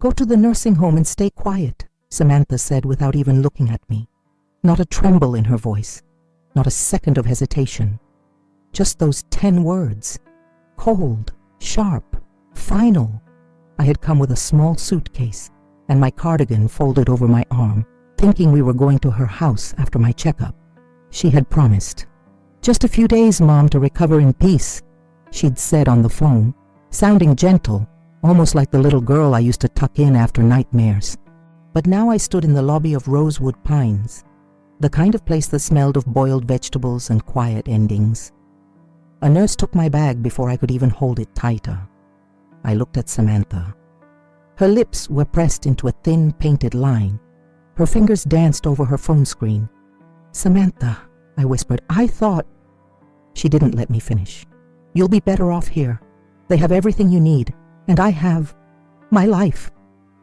"Go to the nursing home and stay quiet," Samantha said without even looking at me. Not a tremble in her voice, not a second of hesitation. Just those 10 words. Cold, sharp, final. I had come with a small suitcase and my cardigan folded over my arm, thinking we were going to her house after my checkup. She had promised. "Just a few days, Mom, to recover in peace," she'd said on the phone, sounding gentle, almost like the little girl I used to tuck in after nightmares. But now I stood in the lobby of Rosewood Pines, the kind of place that smelled of boiled vegetables and quiet endings. A nurse took my bag before I could even hold it tighter. I looked at Samantha. Her lips were pressed into a thin, painted line. Her fingers danced over her phone screen. "Samantha," I whispered, "I thought—" She didn't let me finish. "You'll be better off here. They have everything you need, and I have my life."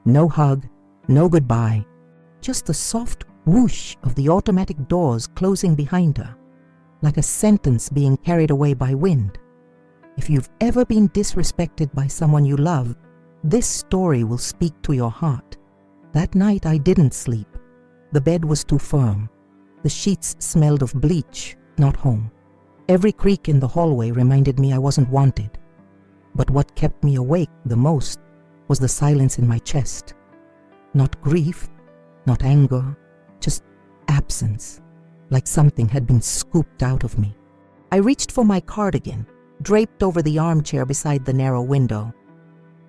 No hug, no goodbye, just the soft whoosh of the automatic doors closing behind her, like a sentence being carried away by wind. If you've ever been disrespected by someone you love, this story will speak to your heart. That night I didn't sleep. The bed was too firm. The sheets smelled of bleach, not home. Every creak in the hallway reminded me I wasn't wanted. But what kept me awake the most was the silence in my chest. Not grief, not anger, just absence, like something had been scooped out of me. I reached for my cardigan, draped over the armchair beside the narrow window.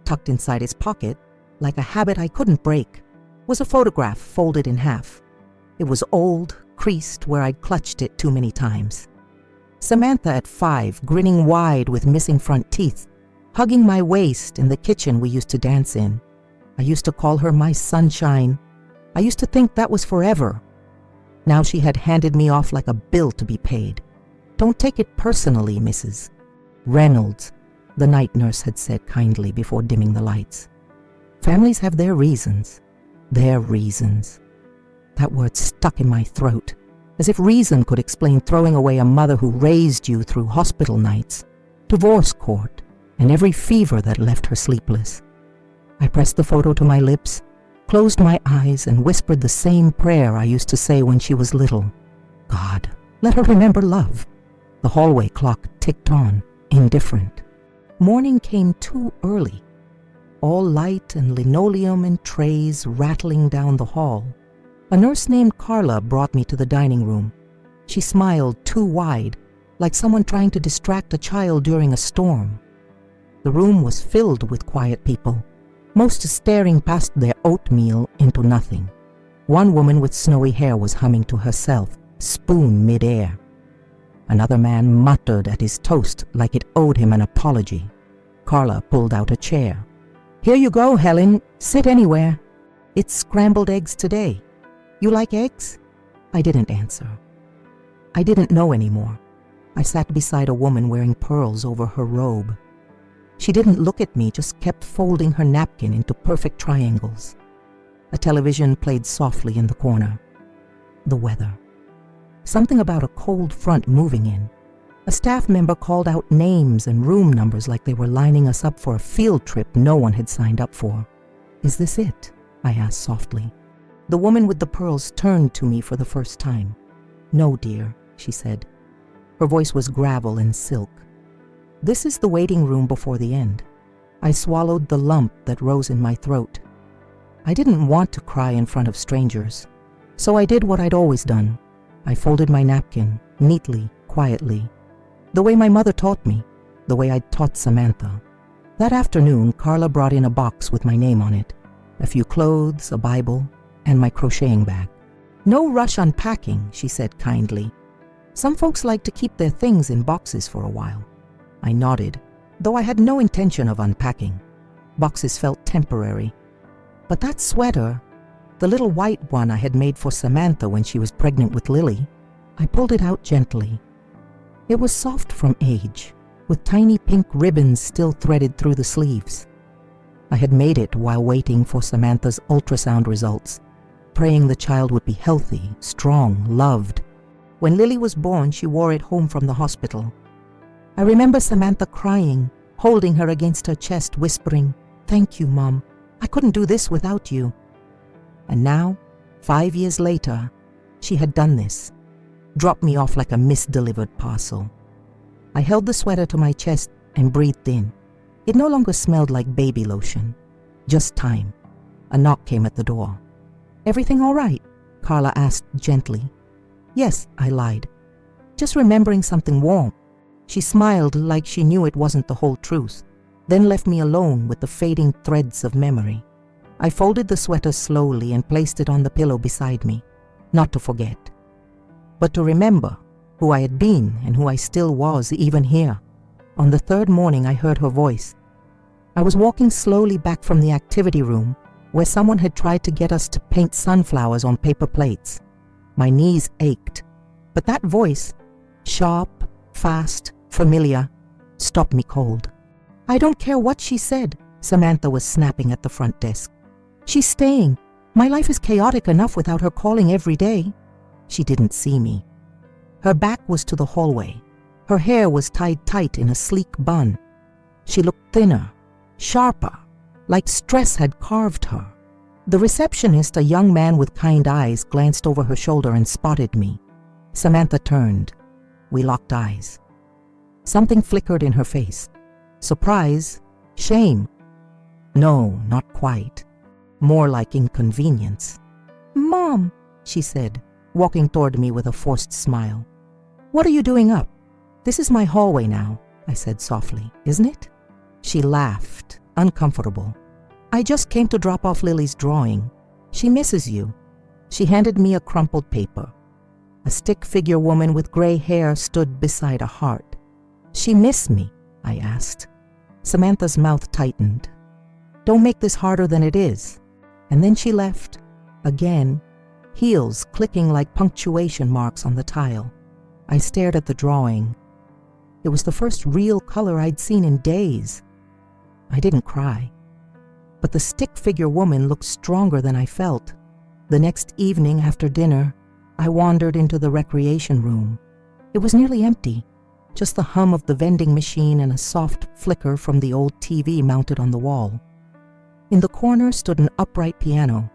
Tucked inside its pocket, like a habit I couldn't break, was a photograph folded in half. It was old, creased where I'd clutched it too many times. Samantha at 5, grinning wide with missing front teeth, hugging my waist in the kitchen we used to dance in. I used to call her my sunshine. I used to think that was forever. Now she had handed me off like a bill to be paid. "Don't take it personally, Mrs. Reynolds," the night nurse had said kindly before dimming the lights. "Families have their reasons. Their reasons." That word stuck in my throat, as if reason could explain throwing away a mother who raised you through hospital nights, divorce court, and every fever that left her sleepless. I pressed the photo to my lips, closed my eyes, and whispered the same prayer I used to say when she was little. "God, let her remember love." The hallway clock ticked on, indifferent. Morning came too early. All light and linoleum and trays rattling down the hall. A nurse named Carla brought me to the dining room. She smiled too wide, like someone trying to distract a child during a storm. The room was filled with quiet people, most staring past their oatmeal into nothing. One woman with snowy hair was humming to herself, spoon mid-air. Another man muttered at his toast like it owed him an apology. Carla pulled out a chair. "Here you go, Helen. Sit anywhere. It's scrambled eggs today. You like eggs?" I didn't answer. I didn't know anymore. I sat beside a woman wearing pearls over her robe. She didn't look at me, just kept folding her napkin into perfect triangles. A television played softly in the corner. The weather. Something about a cold front moving in. A staff member called out names and room numbers like they were lining us up for a field trip no one had signed up for. "Is this it?" I asked softly. The woman with the pearls turned to me for the first time. "No, dear," she said. Her voice was gravel and silk. "This is the waiting room before the end." I swallowed the lump that rose in my throat. I didn't want to cry in front of strangers, so I did what I'd always done. I folded my napkin, neatly, quietly, the way my mother taught me, the way I'd taught Samantha. That afternoon, Carla brought in a box with my name on it, a few clothes, a Bible, and my crocheting bag. "No rush unpacking," she said kindly. "Some folks like to keep their things in boxes for a while." I nodded, though I had no intention of unpacking. Boxes felt temporary. But that sweater, the little white one I had made for Samantha when she was pregnant with Lily, I pulled it out gently. It was soft from age, with tiny pink ribbons still threaded through the sleeves. I had made it while waiting for Samantha's ultrasound results, praying the child would be healthy, strong, loved. When Lily was born, she wore it home from the hospital. I remember Samantha crying, holding her against her chest, whispering, "Thank you, Mom. I couldn't do this without you. And now, 5 years later, she had done this, dropped me off like a misdelivered parcel. I held the sweater to my chest and breathed in. It no longer smelled like baby lotion, just time. A knock came at the door. "Everything all right?" Carla asked gently. "Yes," I lied. "Just remembering something warm." She smiled like she knew it wasn't the whole truth, then left me alone with the fading threads of memory. I folded the sweater slowly and placed it on the pillow beside me, not to forget, but to remember who I had been and who I still was even here. On the third morning, I heard her voice. I was walking slowly back from the activity room where someone had tried to get us to paint sunflowers on paper plates. My knees ached, but that voice, sharp, fast, familiar, stopped me cold. "I don't care what she said," Samantha was snapping at the front desk. "She's staying. My life is chaotic enough without her calling every day." She didn't see me. Her back was to the hallway. Her hair was tied tight in a sleek bun. She looked thinner, sharper, like stress had carved her. The receptionist, a young man with kind eyes, glanced over her shoulder and spotted me. Samantha turned. We locked eyes. Something flickered in her face. Surprise, shame. No, not quite. More like inconvenience. "Mom," she said, walking toward me with a forced smile. "What are you doing up?" "This is my hallway now," I said softly, "isn't it?" She laughed, uncomfortable. "I just came to drop off Lily's drawing. She misses you." She handed me a crumpled paper. A stick figure woman with gray hair stood beside a heart. "She missed me?" I asked. Samantha's mouth tightened. "Don't make this harder than it is." And then she left, again, heels clicking like punctuation marks on the tile. I stared at the drawing. It was the first real color I'd seen in days. I didn't cry. But the stick figure woman looked stronger than I felt. The next evening after dinner, I wandered into the recreation room. It was nearly empty, just the hum of the vending machine and a soft flicker from the old TV mounted on the wall. In the corner stood an upright piano,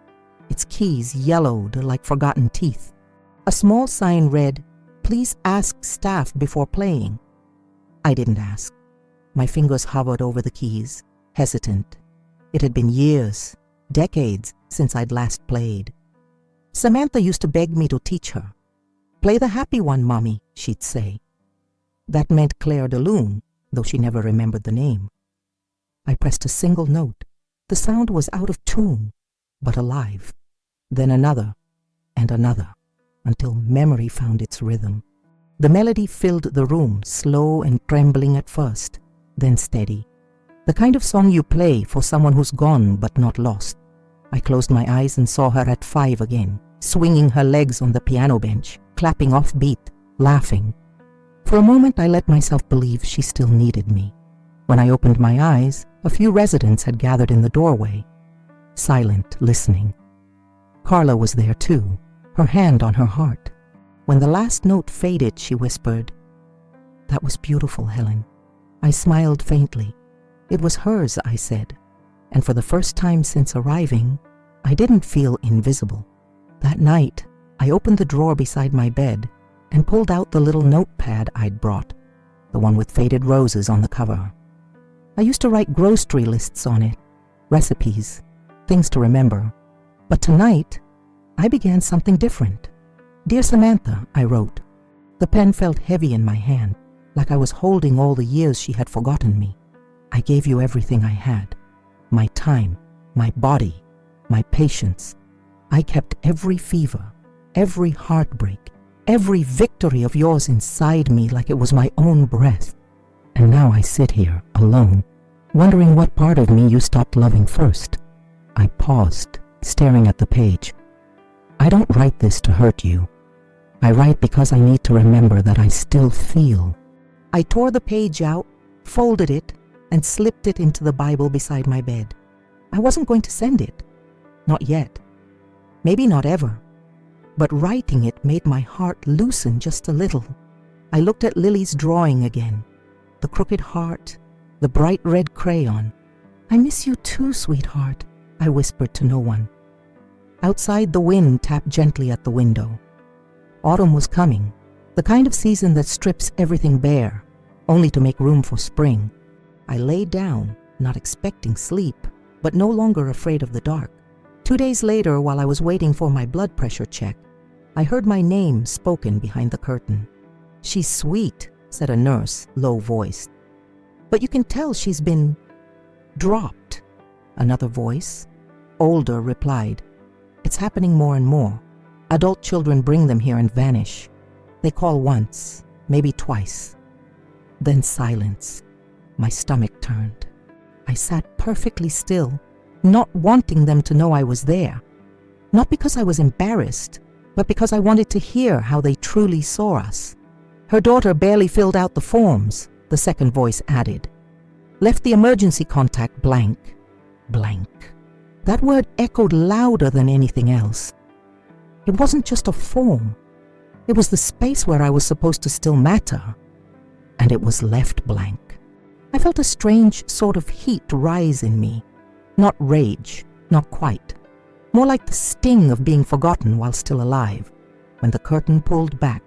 its keys yellowed like forgotten teeth. A small sign read, "Please ask staff before playing." I didn't ask. My fingers hovered over the keys, hesitant. It had been years, decades, since I'd last played. Samantha used to beg me to teach her. "Play the happy one, Mommy," she'd say. That meant Claire de Lune, though she never remembered the name. I pressed a single note. The sound was out of tune, but alive. Then another, and another, until memory found its rhythm. The melody filled the room, slow and trembling at first, then steady. The kind of song you play for someone who's gone but not lost. I closed my eyes and saw her at 5 again, swinging her legs on the piano bench, clapping off beat, laughing. For a moment I let myself believe she still needed me. When I opened my eyes, a few residents had gathered in the doorway, silent, listening. Carla was there too, her hand on her heart. When the last note faded, she whispered, "That was beautiful, Helen." I smiled faintly. It was hers, I said, and for the first time since arriving, I didn't feel invisible. That night, I opened the drawer beside my bed and pulled out the little notepad I'd brought, the one with faded roses on the cover. I used to write grocery lists on it, recipes, things to remember. But tonight, I began something different. "Dear Samantha," I wrote. The pen felt heavy in my hand, like I was holding all the years she had forgotten me. "I gave you everything I had. My time, my body, my patience. I kept every fever, every heartbreak, every victory of yours inside me like it was my own breath. And now I sit here, alone, wondering what part of me you stopped loving first." I paused, staring at the page. "I don't write this to hurt you. I write because I need to remember that I still feel." I tore the page out, folded it, and slipped it into the Bible beside my bed. I wasn't going to send it. Not yet. Maybe not ever. But writing it made my heart loosen just a little. I looked at Lily's drawing again. The crooked heart, the bright red crayon. "I miss you too, sweetheart," I whispered to no one. Outside, the wind tapped gently at the window. Autumn was coming, the kind of season that strips everything bare, only to make room for spring. I lay down, not expecting sleep, but no longer afraid of the dark. 2 days later, while I was waiting for my blood pressure check, I heard my name spoken behind the curtain. "She's sweet," said a nurse, low-voiced. "But you can tell she's been dropped." Another voice, older, replied, "It's happening more and more. Adult children bring them here and vanish. They call once, maybe twice." Then silence. My stomach turned. I sat perfectly still, not wanting them to know I was there. Not because I was embarrassed, but because I wanted to hear how they truly saw us. "Her daughter barely filled out the forms," the second voice added. "Left the emergency contact blank." Blank. That word echoed louder than anything else. It wasn't just a form. It was the space where I was supposed to still matter. And it was left blank. I felt a strange sort of heat rise in me. Not rage, not quite. More like the sting of being forgotten while still alive. When the curtain pulled back,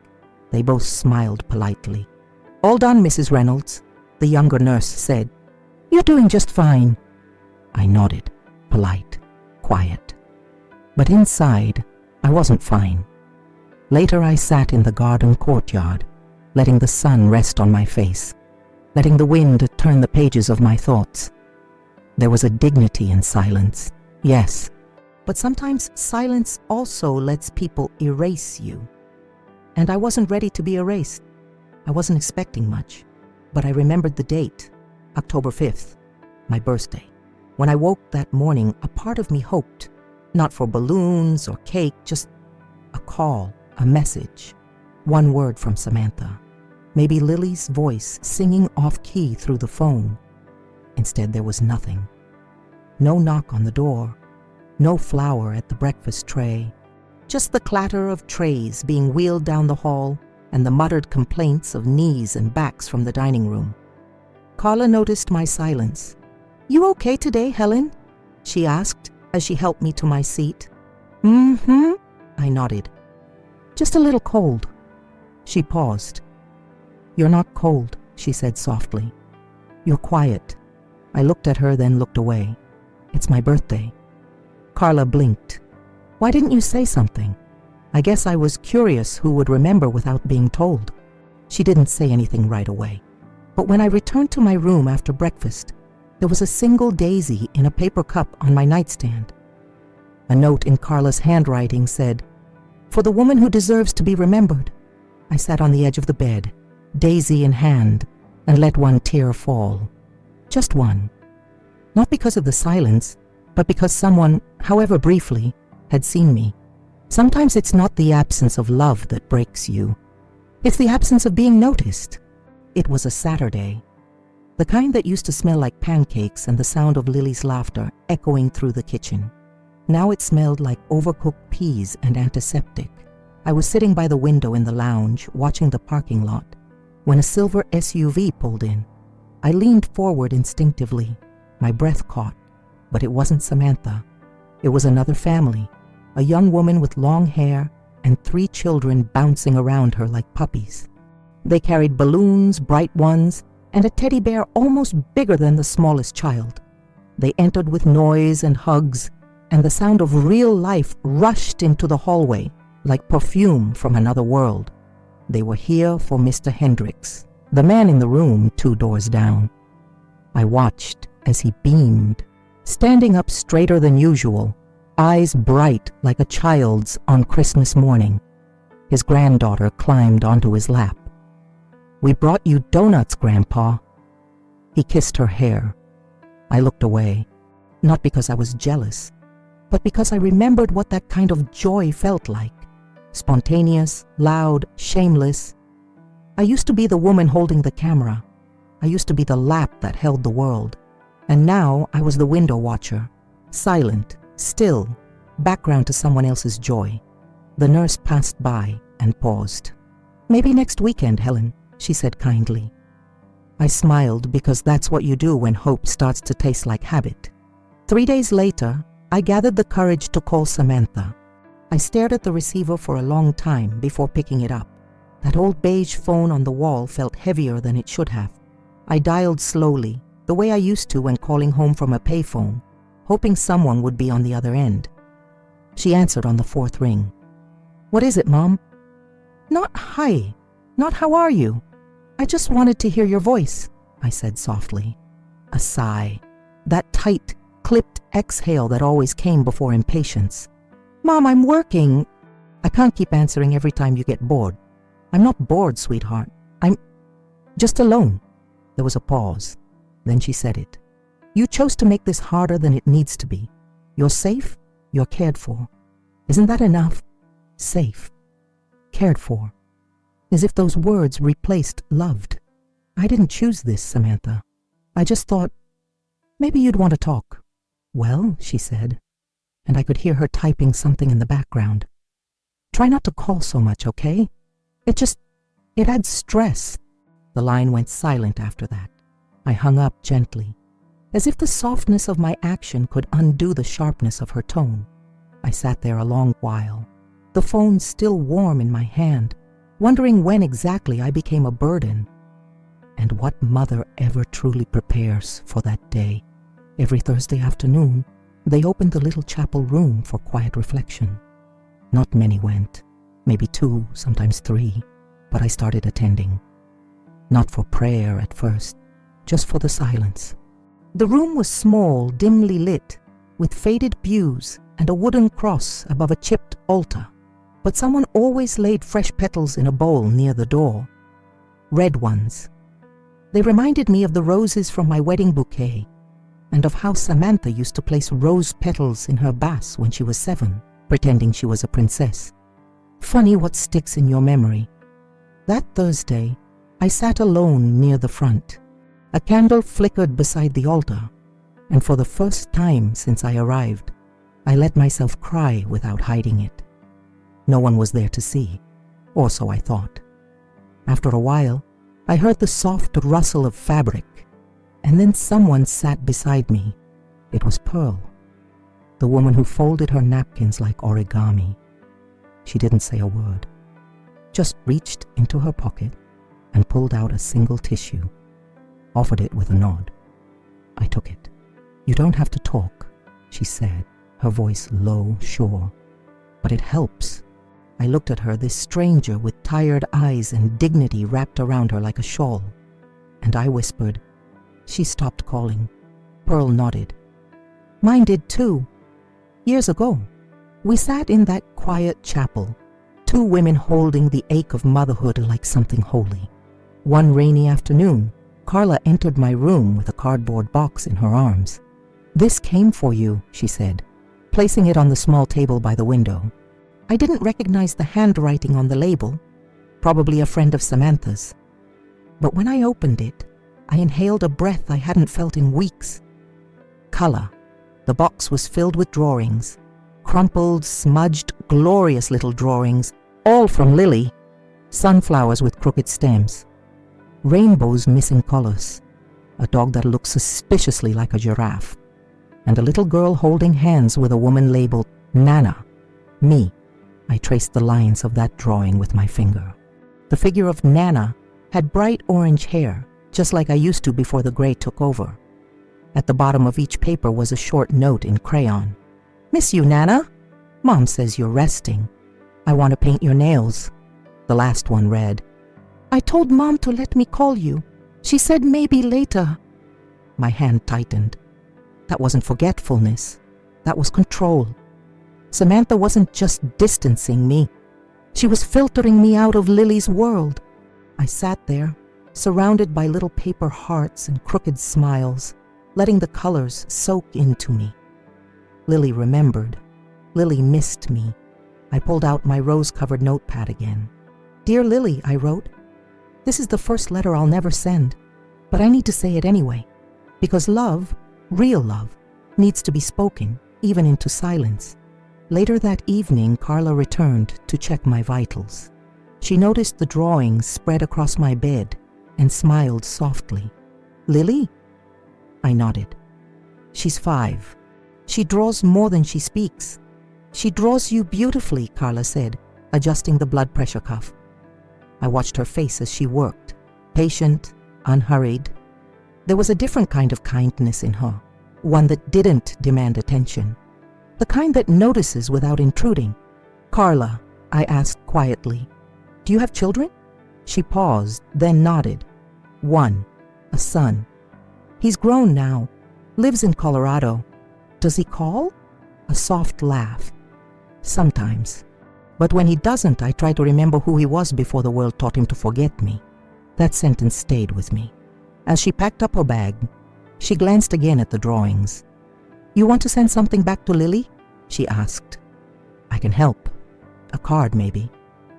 they both smiled politely. "All done, Mrs. Reynolds," the younger nurse said. "You're doing just fine." I nodded, polite, quiet. But inside, I wasn't fine. Later I sat in the garden courtyard, letting the sun rest on my face, letting the wind turn the pages of my thoughts. There was a dignity in silence, yes, but sometimes silence also lets people erase you. And I wasn't ready to be erased. I wasn't expecting much, but I remembered the date, October 5th, my birthday. When I woke that morning, a part of me hoped, not for balloons or cake, just a call, a message, one word from Samantha. Maybe Lily's voice singing off-key through the phone. Instead, there was nothing. No knock on the door, no flower at the breakfast tray, just the clatter of trays being wheeled down the hall and the muttered complaints of knees and backs from the dining room. Carla noticed my silence. "You okay today, Helen?" she asked as she helped me to my seat. "Mm-hmm," I nodded. "Just a little cold." She paused. "You're not cold," she said softly. "You're quiet." I looked at her, then looked away. "It's my birthday." Carla blinked. "Why didn't you say something?" I guess I was curious who would remember without being told. She didn't say anything right away. But when I returned to my room after breakfast, there was a single daisy in a paper cup on my nightstand. A note in Carla's handwriting said, "For the woman who deserves to be remembered." I sat on the edge of the bed, daisy in hand, and let one tear fall. Just one. Not because of the silence, but because someone, however briefly, had seen me. Sometimes it's not the absence of love that breaks you. It's the absence of being noticed. It was a Saturday. The kind that used to smell like pancakes and the sound of Lily's laughter echoing through the kitchen. Now it smelled like overcooked peas and antiseptic. I was sitting by the window in the lounge, watching the parking lot, when a silver SUV pulled in. I leaned forward instinctively. My breath caught, but it wasn't Samantha. It was another family, a young woman with long hair and 3 children bouncing around her like puppies. They carried balloons, bright ones, and a teddy bear almost bigger than the smallest child. They entered with noise and hugs, and the sound of real life rushed into the hallway like perfume from another world. They were here for Mr. Hendricks, the man in the room 2 doors down. I watched as he beamed, standing up straighter than usual, eyes bright like a child's on Christmas morning. His granddaughter climbed onto his lap. "We brought you donuts, Grandpa." He kissed her hair. I looked away, not because I was jealous, but because I remembered what that kind of joy felt like. Spontaneous, loud, shameless. I used to be the woman holding the camera. I used to be the lap that held the world. And now I was the window watcher, silent, still, background to someone else's joy. The nurse passed by and paused. "Maybe next weekend, Helen," she said kindly. I smiled because that's what you do when hope starts to taste like habit. 3 days later, I gathered the courage to call Samantha. I stared at the receiver for a long time before picking it up. That old beige phone on the wall felt heavier than it should have. I dialed slowly, the way I used to when calling home from a payphone, hoping someone would be on the other end. She answered on the fourth ring. "What is it, Mom?" "Not hi, not how are you. I just wanted to hear your voice," I said softly. A sigh, that tight, clipped exhale that always came before impatience. "Mom, I'm working." "I can't keep answering every time you get bored." "I'm not bored, sweetheart. I'm just alone." There was a pause. Then she said it. "You chose to make this harder than it needs to be. You're safe, you're cared for. Isn't that enough? Safe, cared for." As if those words replaced loved. "I didn't choose this, Samantha. I just thought, maybe you'd want to talk." "Well," she said, and I could hear her typing something in the background. "Try not to call so much, okay? It adds stress." The line went silent after that. I hung up gently, as if the softness of my action could undo the sharpness of her tone. I sat there a long while, the phone still warm in my hand, wondering when exactly I became a burden. And what mother ever truly prepares for that day? Every Thursday afternoon, they opened the little chapel room for quiet reflection. Not many went, maybe 2, sometimes 3, but I started attending. Not for prayer at first, just for the silence. The room was small, dimly lit, with faded pews and a wooden cross above a chipped altar. But someone always laid fresh petals in a bowl near the door. Red ones. They reminded me of the roses from my wedding bouquet, and of how Samantha used to place rose petals in her bass when she was 7, pretending she was a princess. Funny what sticks in your memory. That Thursday, I sat alone near the front. A candle flickered beside the altar, and for the first time since I arrived, I let myself cry without hiding it. No one was there to see, or so I thought. After a while, I heard the soft rustle of fabric, and then someone sat beside me. It was Pearl, the woman who folded her napkins like origami. She didn't say a word, just reached into her pocket and pulled out a single tissue, offered it with a nod. I took it. "You don't have to talk," she said, her voice low, sure. "But it helps." I looked at her, this stranger with tired eyes and dignity wrapped around her like a shawl, and I whispered. She stopped calling. Pearl nodded. "Mine did too. Years ago, we sat in that quiet chapel, 2 women holding the ache of motherhood like something holy. One rainy afternoon, Carla entered my room with a cardboard box in her arms. "This came for you," she said, placing it on the small table by the window. I didn't recognize the handwriting on the label, probably a friend of Samantha's. But when I opened it, I inhaled a breath I hadn't felt in weeks. Color. The box was filled with drawings, crumpled, smudged, glorious little drawings, all from Lily. Sunflowers with crooked stems, rainbows missing colors, a dog that looked suspiciously like a giraffe, and a little girl holding hands with a woman labeled Nana, me. I traced the lines of that drawing with my finger. The figure of Nana had bright orange hair, just like I used to before the gray took over. At the bottom of each paper was a short note in crayon. "Miss you, Nana. Mom says you're resting. I want to paint your nails." The last one read, "I told Mom to let me call you. She said maybe later." My hand tightened. That wasn't forgetfulness. That was control. Samantha wasn't just distancing me. She was filtering me out of Lily's world. I sat there, surrounded by little paper hearts and crooked smiles, letting the colors soak into me. Lily remembered. Lily missed me. I pulled out my rose-covered notepad again. "Dear Lily," I wrote, "this is the first letter I'll never send, but I need to say it anyway, because love, real love, needs to be spoken, even into silence." Later that evening, Carla returned to check my vitals. She noticed the drawings spread across my bed and smiled softly. "Lily?" I nodded. "She's 5. She draws more than she speaks. She draws you beautifully, Carla said, adjusting the blood pressure cuff. I watched her face as she worked, patient, unhurried. There was a different kind of kindness in her, one that didn't demand attention, the kind that notices without intruding. Carla, I asked quietly, do you have children? She paused, then nodded. One, a son. He's grown now, lives in Colorado. Does he call? A soft laugh. Sometimes. But when he doesn't, I try to remember who he was before the world taught him to forget me. That sentence stayed with me. As she packed up her bag, she glanced again at the drawings. You want to send something back to Lily? She asked. I can help. A card, maybe.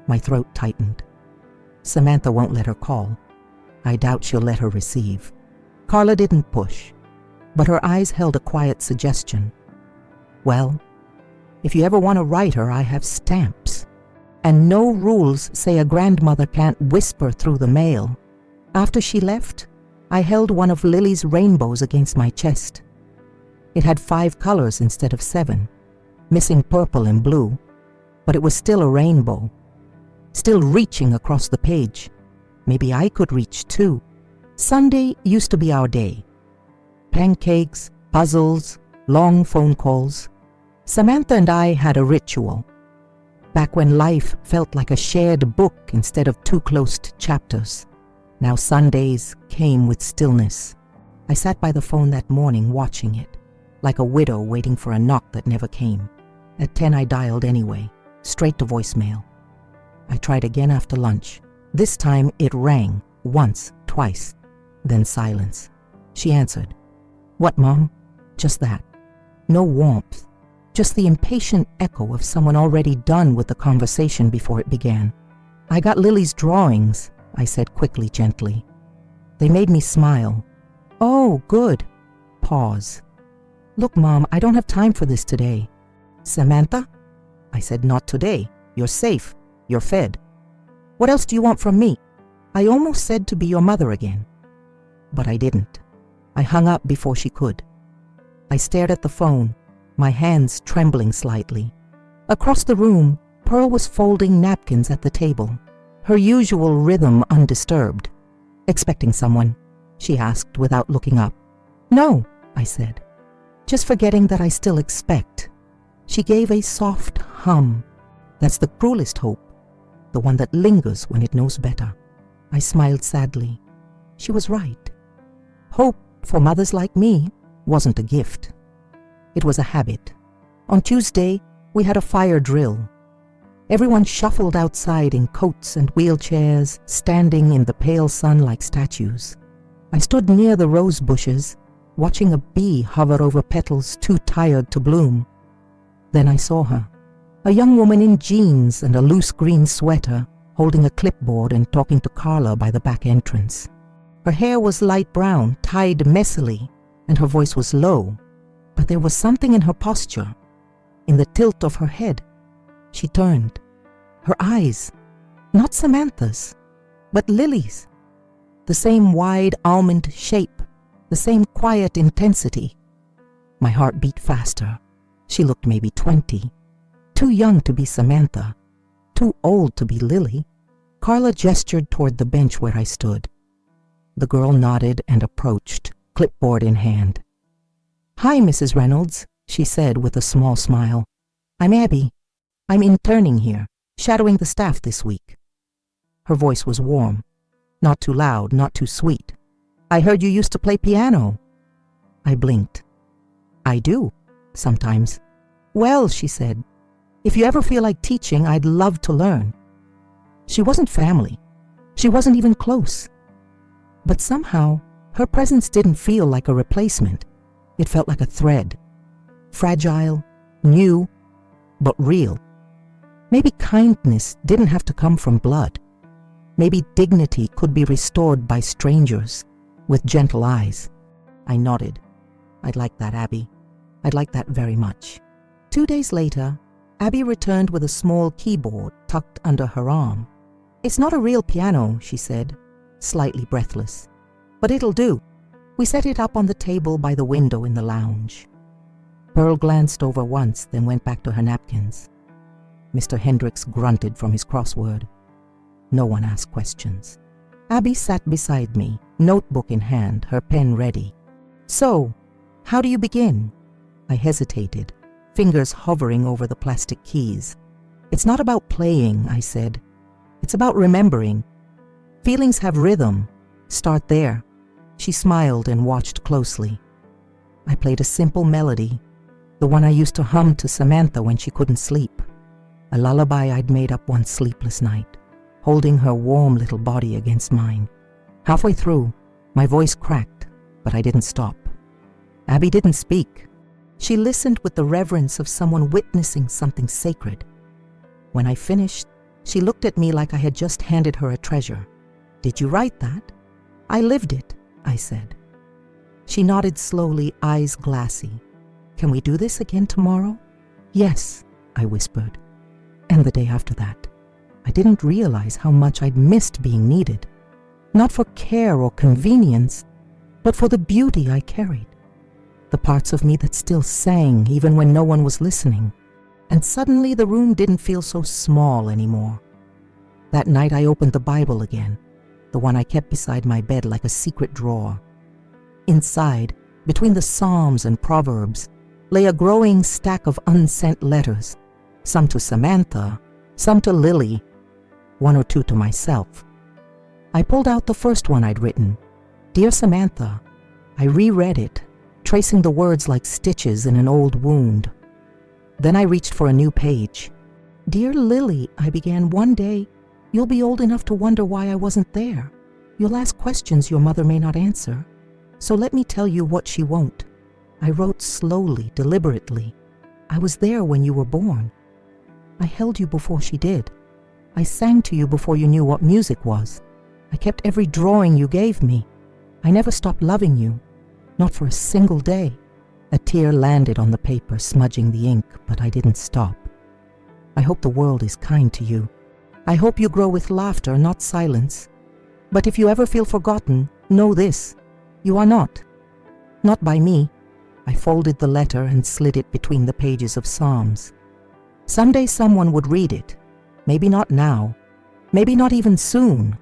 My throat tightened. Samantha won't let her call. I doubt she'll let her receive. Carla didn't push, but her eyes held a quiet suggestion. Well, if you ever want to write her, I have stamps. And no rules say a grandmother can't whisper through the mail. After she left, I held one of Lily's rainbows against my chest. It had 5 colors instead of 7, missing purple and blue, but it was still a rainbow, still reaching across the page. Maybe I could reach too. Sunday used to be our day. Pancakes, puzzles, long phone calls. Samantha and I had a ritual. Back when life felt like a shared book instead of 2 closed chapters. Now Sundays came with stillness. I sat by the phone that morning watching it, like a widow waiting for a knock that never came. At 10 I dialed anyway, straight to voicemail. I tried again after lunch. This time it rang, once, twice, then silence. She answered. What, Mom? Just that. No warmth. Just the impatient echo of someone already done with the conversation before it began. I got Lily's drawings, I said quickly, gently. They made me smile. Oh, good. Pause. Look, Mom, I don't have time for this today. Samantha? I said, not today. You're safe. You're fed. What else do you want from me? I almost said to be your mother again. But I didn't. I hung up before she could. I stared at the phone, my hands trembling slightly. Across the room, Pearl was folding napkins at the table, her usual rhythm undisturbed. Expecting someone? She asked without looking up. No, I said, just forgetting that I still expect. She gave a soft hum. That's the cruelest hope, the one that lingers when it knows better. I smiled sadly. She was right. Hope, for mothers like me, wasn't a gift. It was a habit. On Tuesday, we had a fire drill. Everyone shuffled outside in coats and wheelchairs, standing in the pale sun like statues. I stood near the rose bushes, watching a bee hover over petals too tired to bloom. Then I saw her, a young woman in jeans and a loose green sweater, holding a clipboard and talking to Carla by the back entrance. Her hair was light brown, tied messily, and her voice was low, but there was something in her posture, in the tilt of her head. She turned. Her eyes, not Samantha's, but Lily's. The same wide almond shape, the same quiet intensity. My heart beat faster. She looked maybe 20, too young to be Samantha, too old to be Lily. Carla gestured toward the bench where I stood. The girl nodded and approached, clipboard in hand. Hi, Mrs. Reynolds, she said with a small smile. I'm Abby. I'm interning here, shadowing the staff this week. Her voice was warm, not too loud, not too sweet. I heard you used to play piano. I blinked. I do, sometimes. Well, she said, if you ever feel like teaching, I'd love to learn. She wasn't family. She wasn't even close. But somehow, her presence didn't feel like a replacement. It felt like a thread. Fragile, new, but real. Maybe kindness didn't have to come from blood. Maybe dignity could be restored by strangers, with gentle eyes. I nodded. I'd like that, Abby. I'd like that very much. 2 days later, Abby returned with a small keyboard tucked under her arm. It's not a real piano, she said, slightly breathless. But it'll do. We set it up on the table by the window in the lounge. Pearl glanced over once, then went back to her napkins. Mr. Hendricks grunted from his crossword. No one asked questions. Abby sat beside me, notebook in hand, her pen ready. So, how do you begin? I hesitated, fingers hovering over the plastic keys. It's not about playing, I said. It's about remembering. Feelings have rhythm. Start there. She smiled and watched closely. I played a simple melody, the one I used to hum to Samantha when she couldn't sleep. A lullaby I'd made up one sleepless night, holding her warm little body against mine. Halfway through, my voice cracked, but I didn't stop. Abby didn't speak. She listened with the reverence of someone witnessing something sacred. When I finished, she looked at me like I had just handed her a treasure. Did you write that? I lived it, I said. She nodded slowly, eyes glassy. Can we do this again tomorrow? Yes, I whispered. And the day after that. I didn't realize how much I'd missed being needed. Not for care or convenience, but for the beauty I carried. The parts of me that still sang even when no one was listening. And suddenly the room didn't feel so small anymore. That night I opened the Bible again, the one I kept beside my bed like a secret drawer. Inside, between the Psalms and Proverbs, lay a growing stack of unsent letters, some to Samantha, some to Lily, one or two to myself. I pulled out the first one I'd written, Dear Samantha. I reread it, tracing the words like stitches in an old wound. Then I reached for a new page. Dear Lily, I began, one day, you'll be old enough to wonder why I wasn't there. You'll ask questions your mother may not answer. So let me tell you what she won't. I wrote slowly, deliberately. I was there when you were born. I held you before she did. I sang to you before you knew what music was. I kept every drawing you gave me. I never stopped loving you, not for a single day. A tear landed on the paper, smudging the ink, but I didn't stop. I hope the world is kind to you. I hope you grow with laughter, not silence. But if you ever feel forgotten, know this. You are not. Not by me. I folded the letter and slid it between the pages of Psalms. Someday someone would read it. Maybe not now. Maybe not even soon.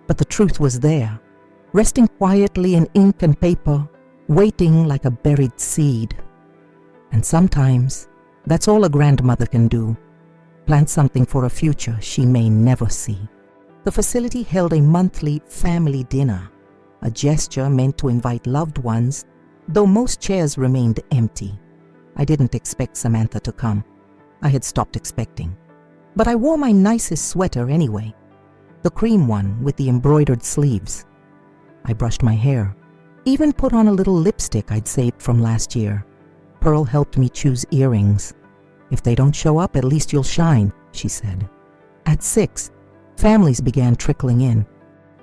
But the truth was there, resting quietly in ink and paper, waiting like a buried seed. And sometimes, that's all a grandmother can do. Plant something for a future she may never see. The facility held a monthly family dinner, a gesture meant to invite loved ones, though most chairs remained empty. I didn't expect Samantha to come. I had stopped expecting. But I wore my nicest sweater anyway, the cream one with the embroidered sleeves. I brushed my hair, even put on a little lipstick I'd saved from last year. Pearl helped me choose earrings. If they don't show up, at least you'll shine, she said. At 6, families began trickling in.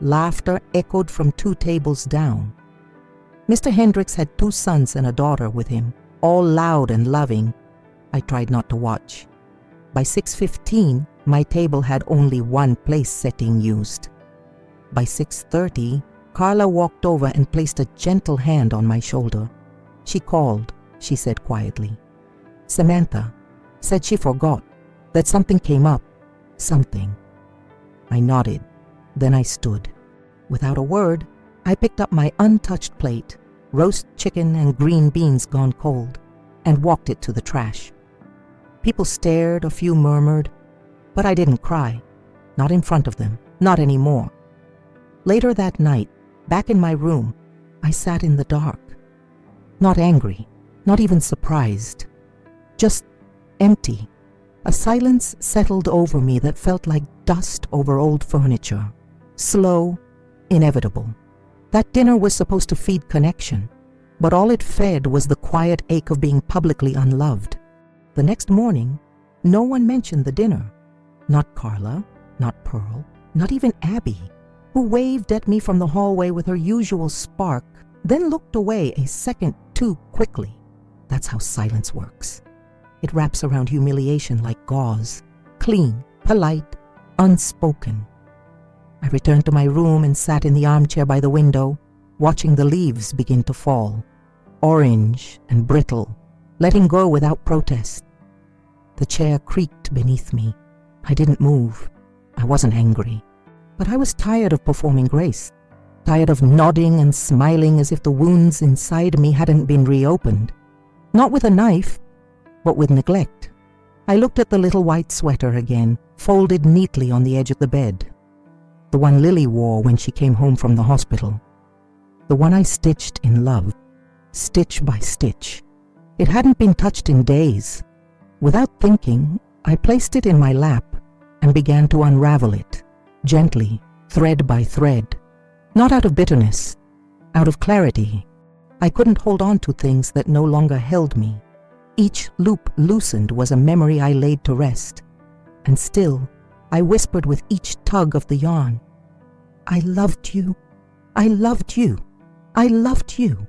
Laughter echoed from 2 tables down. Mr. Hendricks had 2 sons and a daughter with him, all loud and loving. I tried not to watch. By 6:15, my table had only 1 place setting used. By 6:30, Carla walked over and placed a gentle hand on my shoulder. She called, she said quietly. Samantha said she forgot, that something came up. Something. I nodded. Then I stood. Without a word, I picked up my untouched plate, roast chicken and green beans gone cold, and walked it to the trash. People stared, a few murmured, but I didn't cry. Not in front of them, not anymore. Later that night, back in my room, I sat in the dark. Not angry, not even surprised. Just empty. A silence settled over me that felt like dust over old furniture. Slow, inevitable. That dinner was supposed to feed connection, but all it fed was the quiet ache of being publicly unloved. The next morning, no one mentioned the dinner. Not Carla, not Pearl, not even Abby, who waved at me from the hallway with her usual spark, then looked away a second too quickly. That's how silence works. It wraps around humiliation like gauze, clean, polite, unspoken. I returned to my room and sat in the armchair by the window, watching the leaves begin to fall, orange and brittle, letting go without protest. The chair creaked beneath me. I didn't move. I wasn't angry. But I was tired of performing grace, tired of nodding and smiling as if the wounds inside me hadn't been reopened. Not with a knife, but with neglect. I looked at the little white sweater again, folded neatly on the edge of the bed. The one Lily wore when she came home from the hospital. The one I stitched in love, stitch by stitch. It hadn't been touched in days. Without thinking, I placed it in my lap and began to unravel it, gently, thread by thread. Not out of bitterness, out of clarity. I couldn't hold on to things that no longer held me. Each loop loosened was a memory I laid to rest. And still, I whispered with each tug of the yarn, I loved you. I loved you. I loved you.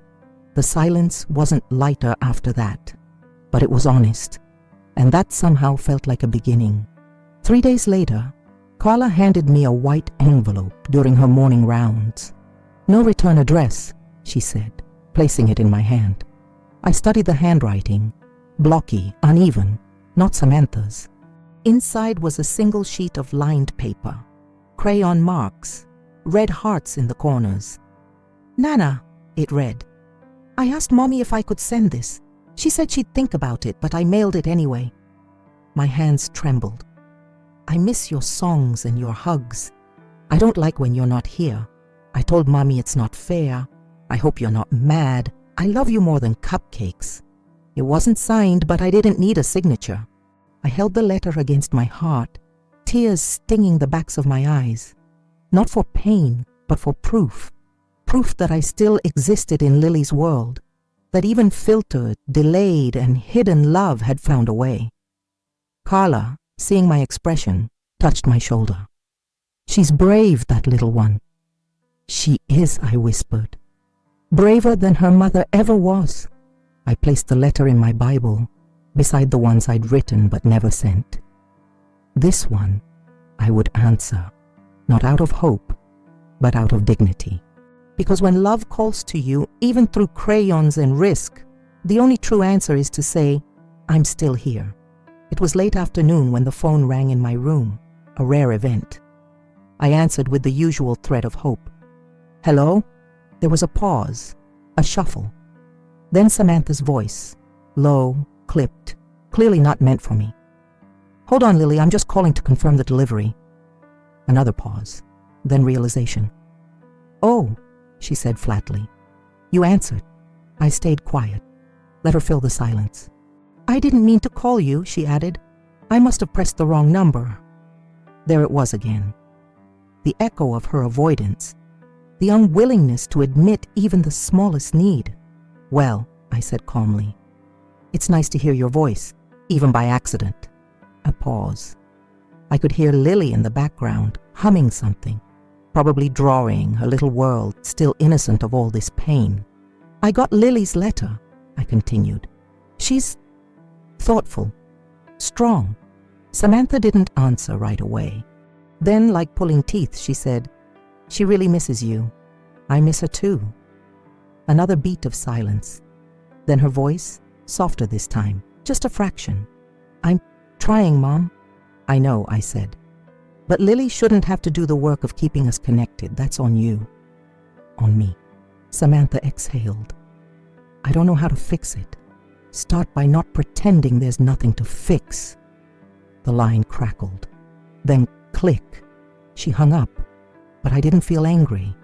The silence wasn't lighter after that, but it was honest, and that somehow felt like a beginning. 3 days later, Carla handed me a white envelope during her morning rounds. No return address, she said, placing it in my hand. I studied the handwriting, blocky, uneven, not Samantha's. Inside was a single sheet of lined paper, crayon marks, red hearts in the corners. Nana, it read. I asked Mommy if I could send this. She said she'd think about it, but I mailed it anyway. My hands trembled. I miss your songs and your hugs. I don't like when you're not here. I told Mommy it's not fair. I hope you're not mad. I love you more than cupcakes. It wasn't signed, but I didn't need a signature. I held the letter against my heart, tears stinging the backs of my eyes. Not for pain, but for proof. Proof that I still existed in Lily's world, that even filtered, delayed, and hidden love had found a way. Carla, seeing my expression, touched my shoulder. She's brave, that little one. She is, I whispered. Braver than her mother ever was. I placed the letter in my Bible, beside the ones I'd written but never sent. This one I would answer, not out of hope, but out of dignity. Because when love calls to you, even through crayons and risk, the only true answer is to say, I'm still here. It was late afternoon when the phone rang in my room, a rare event. I answered with the usual thread of hope. Hello? There was a pause, a shuffle. Then Samantha's voice, low, clipped, clearly not meant for me. Hold on, Lily, I'm just calling to confirm the delivery. Another pause, then realization. Oh, she said flatly. You answered. I stayed quiet, let her fill the silence. I didn't mean to call you, she added. I must have pressed the wrong number. There it was again. The echo of her avoidance, the unwillingness to admit even the smallest need. Well, I said calmly, it's nice to hear your voice, even by accident. A pause. I could hear Lily in the background, humming something, probably drawing her little world, still innocent of all this pain. I got Lily's letter, I continued. She's thoughtful, strong. Samantha didn't answer right away. Then, like pulling teeth, she said, she really misses you. I miss her too. Another beat of silence. Then her voice, softer this time, just a fraction. I'm trying, Mom. I know, I said. But Lily shouldn't have to do the work of keeping us connected. That's on you. On me. Samantha exhaled. I don't know how to fix it. Start by not pretending there's nothing to fix. The line crackled. Then click. She hung up. But I didn't feel angry.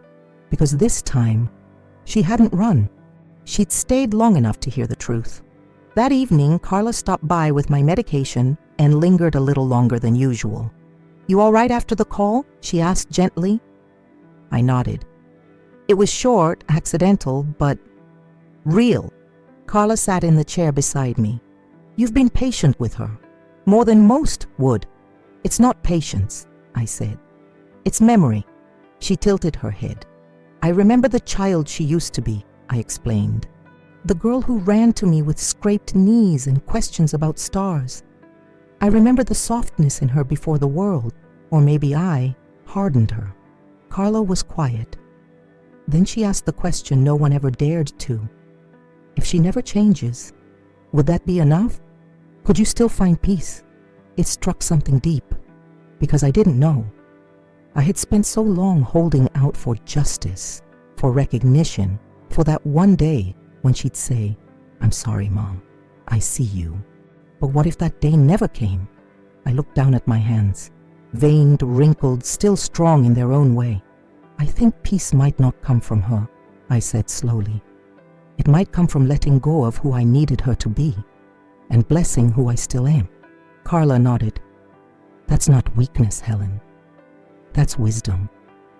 Because this time, she hadn't run. She'd stayed long enough to hear the truth. That evening, Carla stopped by with my medication and lingered a little longer than usual. You all right after the call? She asked gently. I nodded. It was short, accidental, but real. Carla sat in the chair beside me. You've been patient with her, more than most would. It's not patience, I said. It's memory. She tilted her head. I remember the child she used to be, I explained. The girl who ran to me with scraped knees and questions about stars. I remember the softness in her before the world, or maybe I, hardened her. Carla was quiet. Then she asked the question no one ever dared to. If she never changes, Would that be enough? Could you still find peace? It struck something deep, because I didn't know. I had spent so long holding out for justice, for recognition, for that one day when she'd say, "I'm sorry, Mom, I see you." But what if that day never came? I looked down at my hands, veined, wrinkled, still strong in their own way. "I think peace might not come from her," I said slowly. "It might come from letting go of who I needed her to be, and blessing who I still am." Carla nodded. "That's not weakness, Helen. That's wisdom."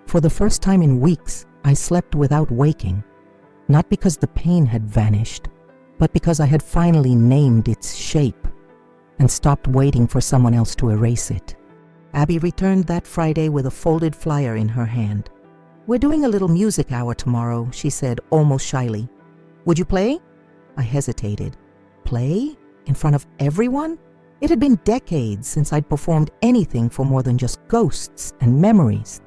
For the first time in weeks, I slept without waking, not because the pain had vanished, but because I had finally named its shape and stopped waiting for someone else to erase it. Abby returned that Friday with a folded flyer in her hand. "We're doing a little music hour tomorrow," she said almost shyly. "Would you play?" I hesitated. Play? In front of everyone? It had been decades since I'd performed anything for more than just ghosts and memories.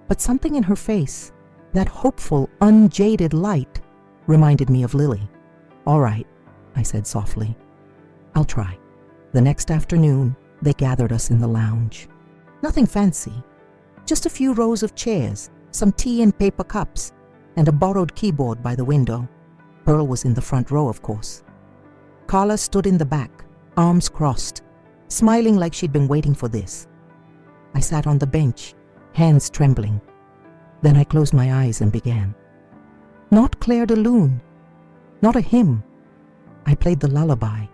But something in her face, that hopeful, unjaded light, reminded me of Lily. "All right," I said softly. "I'll try." The next afternoon, they gathered us in the lounge. Nothing fancy, just a few rows of chairs, some tea in paper cups, and a borrowed keyboard by the window. Pearl was in the front row, of course. Carla stood in the back, arms crossed, smiling like she'd been waiting for this. I sat on the bench, hands trembling. Then I closed my eyes and began. Not Claire de Lune, not a hymn. I played the lullaby,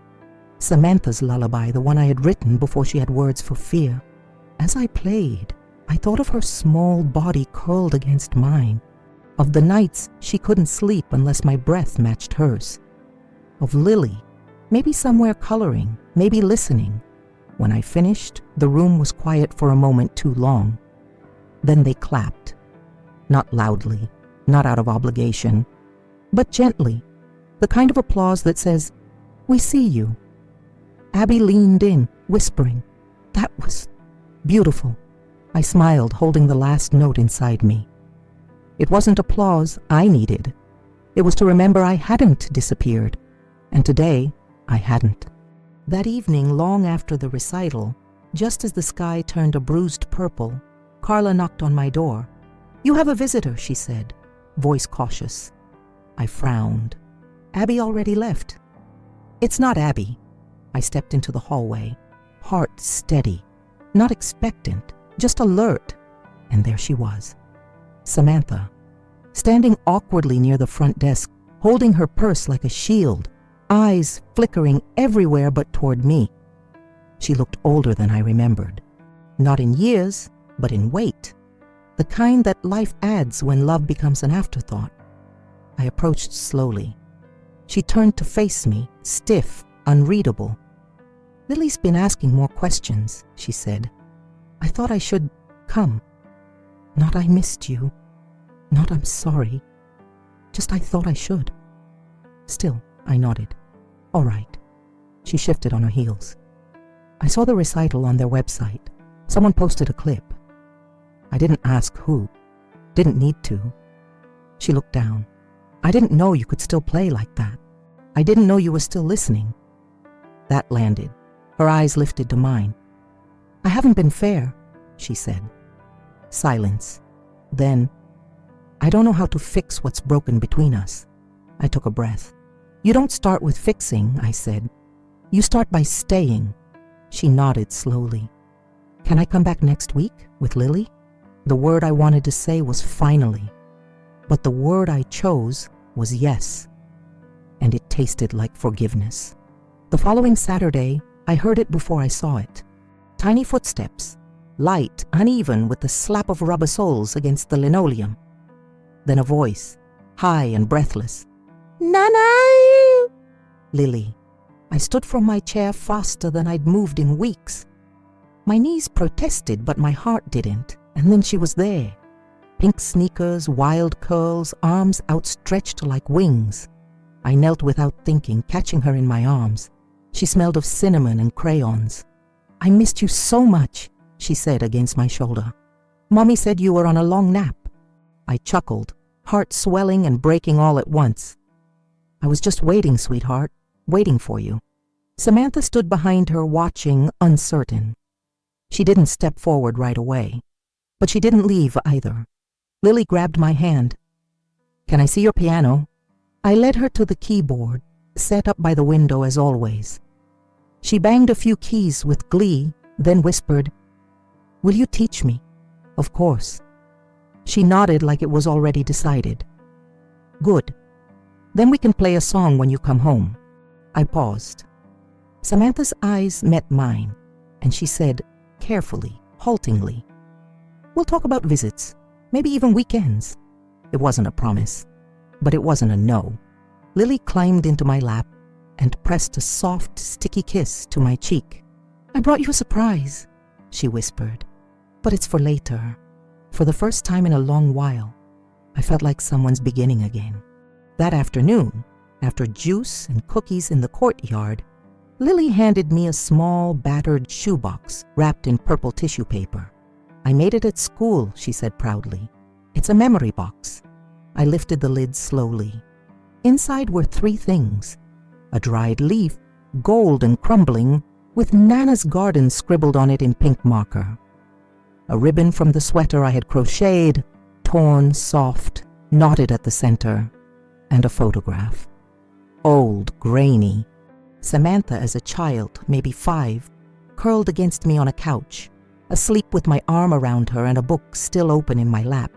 Samantha's lullaby, the one I had written before she had words for fear. As I played, I thought of her small body curled against mine, of the nights she couldn't sleep unless my breath matched hers, of Lily, maybe somewhere coloring, maybe listening. When I finished, the room was quiet for a moment too long. Then they clapped, not loudly, not out of obligation, but gently, the kind of applause that says, "We see you." Abby leaned in, whispering, "That was beautiful." I smiled, holding the last note inside me. It wasn't applause I needed. It was to remember I hadn't disappeared, and today I hadn't. That evening, long after the recital, just as the sky turned a bruised purple, Carla knocked on my door. "You have a visitor," she said, voice cautious. I frowned. Abby already left. "It's not Abby." I stepped into the hallway, heart steady, not expectant, just alert, and there she was. Samantha, standing awkwardly near the front desk, holding her purse like a shield, eyes flickering everywhere but toward me. She looked older than I remembered. Not in years, but in weight. The kind that life adds when love becomes an afterthought. I approached slowly. She turned to face me, stiff, unreadable. "Lily's been asking more questions," she said. "I thought I should come. Not I missed you. Not I'm sorry. Just I thought I should." Still, I nodded. "All right." She shifted on her heels. "I saw the recital on their website. Someone posted a clip. I didn't ask who. Didn't need to." She looked down. "I didn't know you could still play like that. I didn't know you were still listening." That landed. Her eyes lifted to mine. "I haven't been fair," she said. Silence. Then, "I don't know how to fix what's broken between us." I took a breath. "You don't start with fixing," I said. "You start by staying." She nodded slowly. "Can I come back next week with Lily?" The word I wanted to say was finally, but the word I chose was yes, and it tasted like forgiveness. The following Saturday, I heard it before I saw it. Tiny footsteps, light, uneven with the slap of rubber soles against the linoleum. Then a voice, high and breathless. "Nana!" Lily. I stood from my chair faster than I'd moved in weeks. My knees protested, but my heart didn't, and then she was there. Pink sneakers, wild curls, arms outstretched like wings. I knelt without thinking, catching her in my arms. She smelled of cinnamon and crayons. "I missed you so much," she said against my shoulder. "Mommy said you were on a long nap." I chuckled, heart swelling and breaking all at once. "I was just waiting, sweetheart. waiting for you." Samantha stood behind her, watching, uncertain. She didn't step forward right away, but she didn't leave either. Lily grabbed my hand. "Can I see your piano?" I led her to the keyboard, set up by the window as always. She banged a few keys with glee, then whispered, "Will you teach me?" "Of course." She nodded like it was already decided. "Good. Then we can play a song when you come home." I paused. Samantha's eyes met mine, and she said, carefully, haltingly, "We'll talk about visits, maybe even weekends." It wasn't a promise, but it wasn't a no. Lily climbed into my lap and pressed a soft, sticky kiss to my cheek. "I brought you a surprise," she whispered, "but it's for later." For the first time in a long while, I felt like someone's beginning again. That afternoon, after juice and cookies in the courtyard, Lily handed me a small, battered shoebox wrapped in purple tissue paper. "I made it at school," she said proudly. "It's a memory box." I lifted the lid slowly. Inside were 3 things: a dried leaf, gold and crumbling, with Nana's Garden scribbled on it in pink marker; a ribbon from the sweater I had crocheted, torn, soft, knotted at the center; and a photograph. Old, grainy. Samantha as a child, maybe 5, curled against me on a couch, asleep with my arm around her and a book still open in my lap.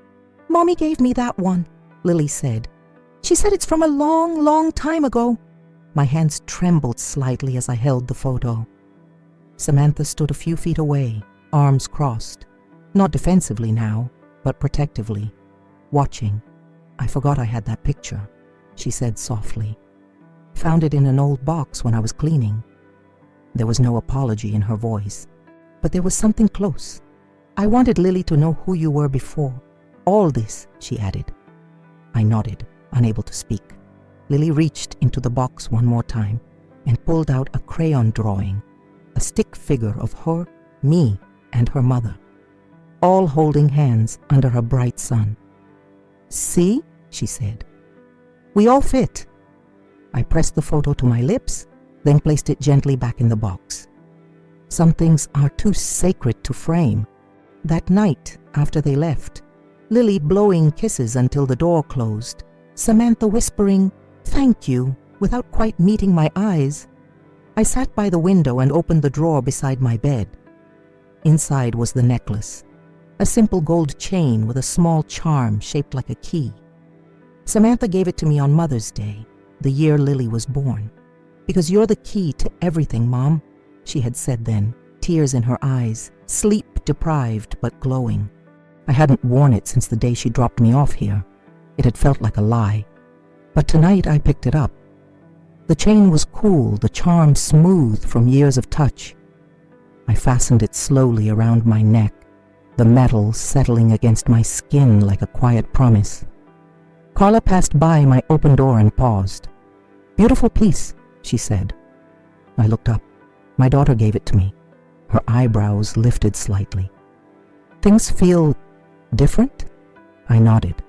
"Mommy gave me that one," Lily said. "She said it's from a long, long time ago." My hands trembled slightly as I held the photo. Samantha stood a few feet away, arms crossed, not defensively now, but protectively, watching. "I forgot I had that picture," she said softly. "Found it in an old box when I was cleaning." There was no apology in her voice, but there was something close. "I wanted Lily to know who you were before all this," she added. I nodded, unable to speak. Lily reached into the box one more time and pulled out a crayon drawing, a stick figure of her, me, and her mother, all holding hands under a bright sun. "See?" she said. "We all fit." I pressed the photo to my lips, then placed it gently back in the box. Some things are too sacred to frame. That night, after they left, Lily blowing kisses until the door closed, Samantha whispering, "Thank you," without quite meeting my eyes, I sat by the window and opened the drawer beside my bed. Inside was the necklace, a simple gold chain with a small charm shaped like a key. Samantha gave it to me on Mother's Day, the year Lily was born. "Because you're the key to everything, Mom," she had said then, tears in her eyes, sleep-deprived but glowing. I hadn't worn it since the day she dropped me off here. It had felt like a lie. But tonight I picked it up. The chain was cool, the charm smooth from years of touch. I fastened it slowly around my neck, the metal settling against my skin like a quiet promise. Carla passed by my open door and paused. "Beautiful piece," she said. I looked up. My daughter gave it to me. Her eyebrows lifted slightly. "Things feel different?" I nodded.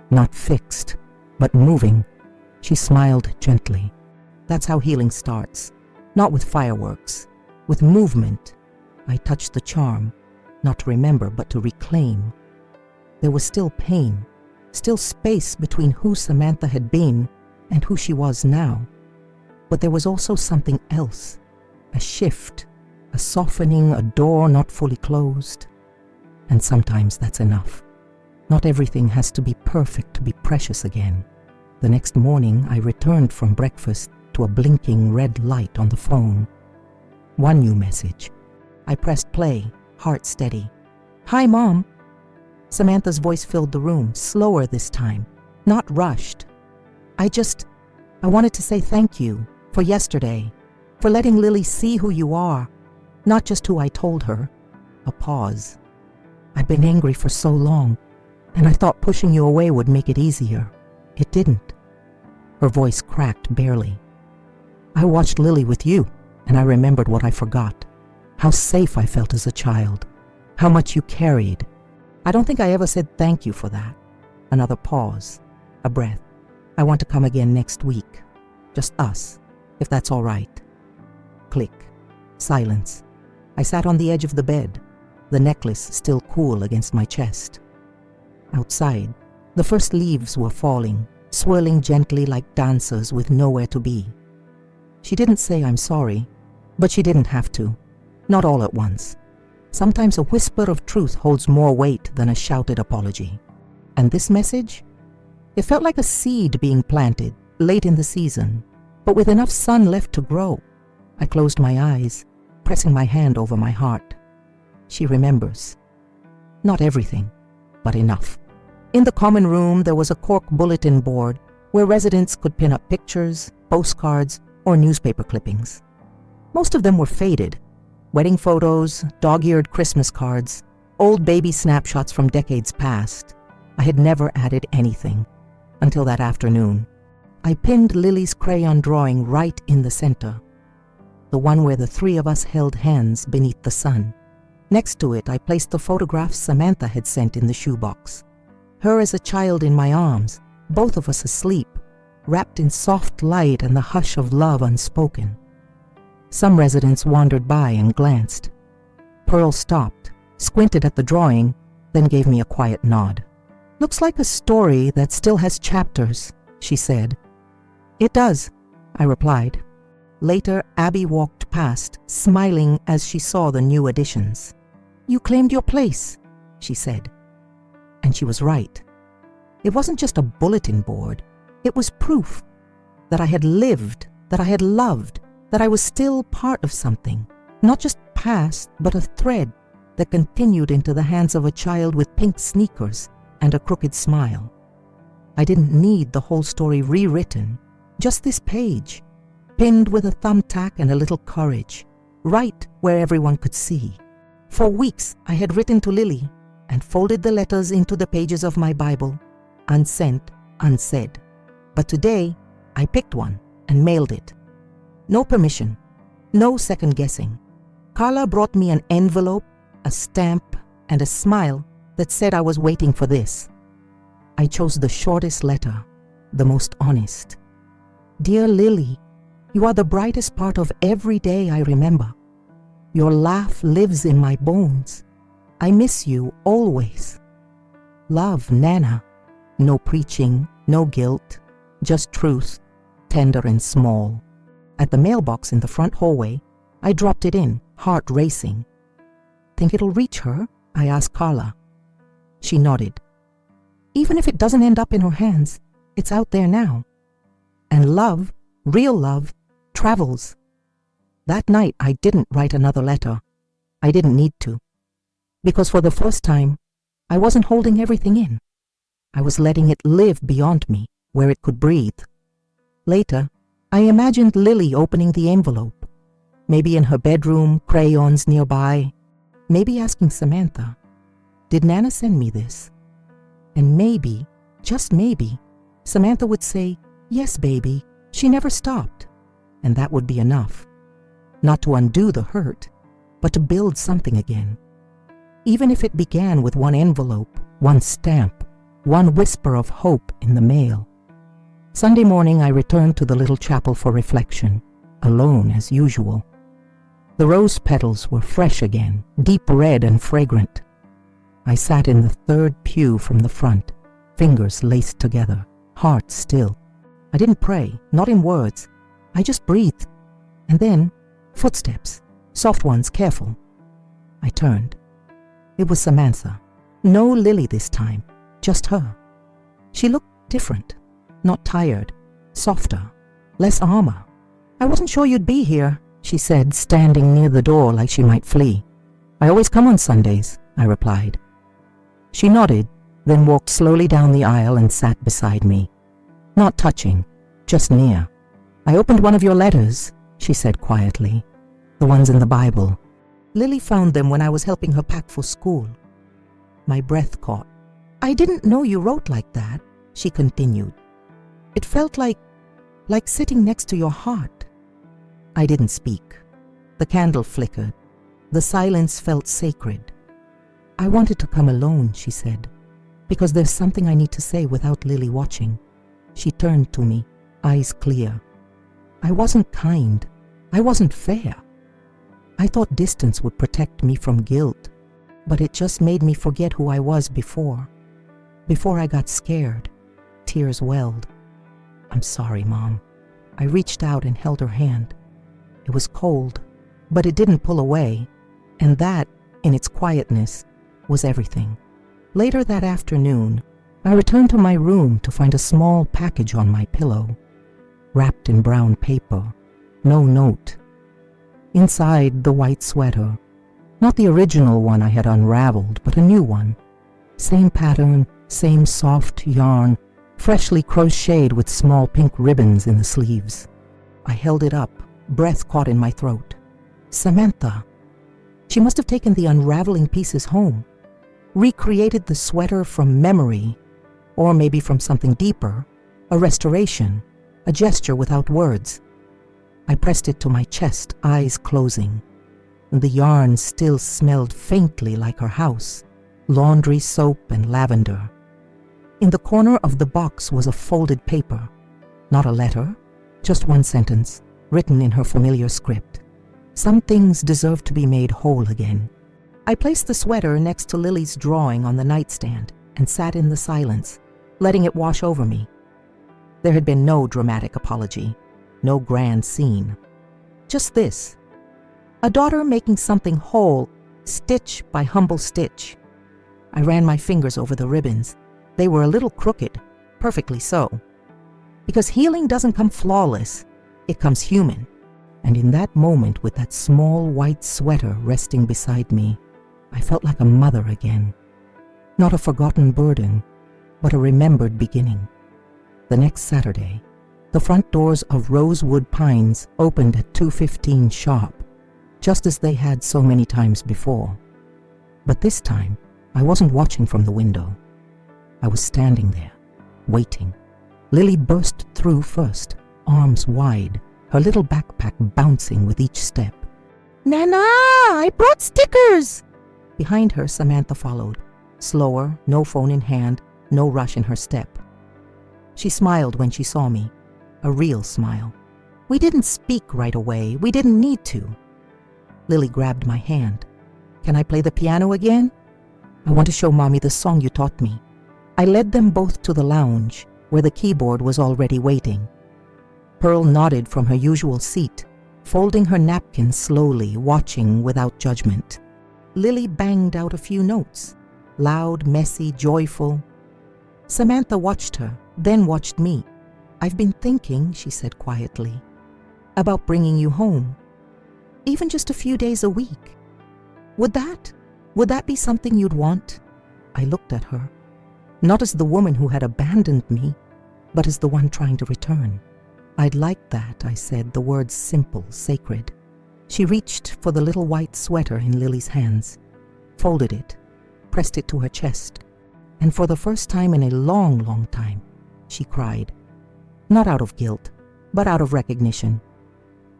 "Not fixed, but moving." She smiled gently. "That's how healing starts. Not with fireworks, with movement." I touched the charm, not to remember, but to reclaim. There was still pain, still space between who Samantha had been and who she was now. But there was also something else, a shift, a softening, a door not fully closed. And sometimes that's enough. Not everything has to be perfect to be precious again. The next morning, I returned from breakfast to a blinking red light on the phone. One new message. I pressed play, heart steady. "Hi, Mom." Samantha's voice filled the room, slower this time, not rushed. I wanted to say thank you for yesterday, for letting Lily see who you are, not just who I told her." A pause. "I've been angry for so long, and I thought pushing you away would make it easier. It didn't." Her voice cracked barely. "I watched Lily with you, and I remembered what I forgot. How safe I felt as a child. How much you carried. I don't think I ever said thank you for that." Another pause. A breath. "I want to come again next week. Just us. if that's all right. Click. Silence. I sat on the edge of the bed, the necklace still cool against my chest. Outside, the first leaves were falling, swirling gently like dancers with nowhere to be. She didn't say I'm sorry, but she didn't have to. Not all at once. Sometimes a whisper of truth holds more weight than a shouted apology. And this message? It felt like a seed being planted late in the season, but with enough sun left to grow. I closed my eyes, pressing my hand over my heart. She remembers. Not everything, but enough. In the common room, there was a cork bulletin board where residents could pin up pictures, postcards, or newspaper clippings. Most of them were faded. Wedding photos, dog-eared Christmas cards, old baby snapshots from decades past. I had never added anything until that afternoon. I pinned Lily's crayon drawing right in the center, the one where the three of us held hands beneath the sun. Next to it, I placed the photographs Samantha had sent in the shoebox. Her as a child in my arms, both of us asleep, wrapped in soft light and the hush of love unspoken. Some residents wandered by and glanced. Pearl stopped, squinted at the drawing, then gave me a quiet nod. "Looks like a story that still has chapters," she said. "It does," I replied. Later, Abby walked past, smiling as she saw the new additions. "You claimed your place," she said. And she was right. It wasn't just a bulletin board. It was proof that I had lived, that I had loved, that I was still part of something, not just past, but a thread that continued into the hands of a child with pink sneakers and a crooked smile. I didn't need the whole story rewritten, just this page, pinned with a thumbtack and a little courage, right where everyone could see. For weeks, I had written to Lily and folded the letters into the pages of my Bible, unsent, unsaid. But today, I picked one and mailed it. No permission, no second guessing. Carla brought me an envelope, a stamp, and a smile that said I was waiting for this. I chose the shortest letter, the most honest. "Dear Lily, you are the brightest part of every day I remember. Your laugh lives in my bones. I miss you always. Love, Nana." No preaching, no guilt, just truth, tender and small. At the mailbox in the front hallway, I dropped it in, heart racing. "Think it'll reach her?" I asked Carla. She nodded. "Even if it doesn't end up in her hands, it's out there now. And love, real love, travels." That night, I didn't write another letter. I didn't need to. Because for the first time, I wasn't holding everything in. I was letting it live beyond me, where it could breathe. Later, I imagined Lily opening the envelope, maybe in her bedroom, crayons nearby, maybe asking Samantha, "Did Nana send me this?" And maybe, just maybe, Samantha would say, "Yes, baby, she never stopped." And that would be enough. Not to undo the hurt, but to build something again. Even if it began with one envelope, one stamp, one whisper of hope in the mail. Sunday morning, I returned to the little chapel for reflection, alone as usual. The rose petals were fresh again, deep red and fragrant. I sat in the third pew from the front, fingers laced together, heart still. I didn't pray, not in words. I just breathed. And then, footsteps, soft ones, careful. I turned. It was Samantha. No Lily this time, just her. She looked different. Not tired, softer, less armor. "I wasn't sure you'd be here," she said, standing near the door like she might flee. "I always come on Sundays," I replied. She nodded, then walked slowly down the aisle and sat beside me. Not touching, just near. "I opened one of your letters," she said quietly. "The ones in the Bible. Lily found them when I was helping her pack for school." My breath caught. "I didn't know you wrote like that," she continued. "It felt like sitting next to your heart." I didn't speak. The candle flickered. The silence felt sacred. "I wanted to come alone," she said, "because there's something I need to say without Lily watching." She turned to me, eyes clear. I wasn't kind. I wasn't fair. I thought distance would protect me from guilt, but it just made me forget who I was before. Before I got scared, tears welled. "I'm sorry, Mom." I reached out and held her hand. It was cold, but it didn't pull away, and that, in its quietness, was everything. Later that afternoon, I returned to my room to find a small package on my pillow, wrapped in brown paper, no note. Inside, the white sweater, not the original one I had unraveled, but a new one. Same pattern, same soft yarn, freshly crocheted with small pink ribbons in the sleeves. I held it up, breath caught in my throat. Samantha. She must have taken the unraveling pieces home, recreated the sweater from memory, or maybe from something deeper, a restoration, a gesture without words. I pressed it to my chest, eyes closing. The yarn still smelled faintly like her house, laundry soap and lavender. In the corner of the box was a folded paper, not a letter, just one sentence, written in her familiar script. Some things deserve to be made whole again. I placed the sweater next to Lily's drawing on the nightstand and sat in the silence, letting it wash over me. There had been no dramatic apology, no grand scene. Just this: a daughter making something whole, stitch by humble stitch. I ran my fingers over the ribbons. They were a little crooked, perfectly so. Because healing doesn't come flawless, it comes human. And in that moment, with that small white sweater resting beside me, I felt like a mother again. Not a forgotten burden, but a remembered beginning. The next Saturday, the front doors of Rosewood Pines opened at 2:15 sharp, just as they had so many times before. But this time, I wasn't watching from the window. I was standing there, waiting. Lily burst through first, arms wide, her little backpack bouncing with each step. "Nana, I brought stickers!" Behind her, Samantha followed, slower, no phone in hand, no rush in her step. She smiled when she saw me, a real smile. We didn't speak right away. We didn't need to. Lily grabbed my hand. "Can I play the piano again? I want to show Mommy the song you taught me." I led them both to the lounge, where the keyboard was already waiting. Pearl nodded from her usual seat, folding her napkin slowly, watching without judgment. Lily banged out a few notes, loud, messy, joyful. Samantha watched her, then watched me. "I've been thinking," she said quietly, "about bringing you home, even just a few days a week. Would that be something you'd want?" I looked at her, not as the woman who had abandoned me, but as the one trying to return. "I'd like that," I said, the words simple, sacred. She reached for the little white sweater in Lily's hands, folded it, pressed it to her chest, and for the first time in a long, long time, she cried. Not out of guilt, but out of recognition.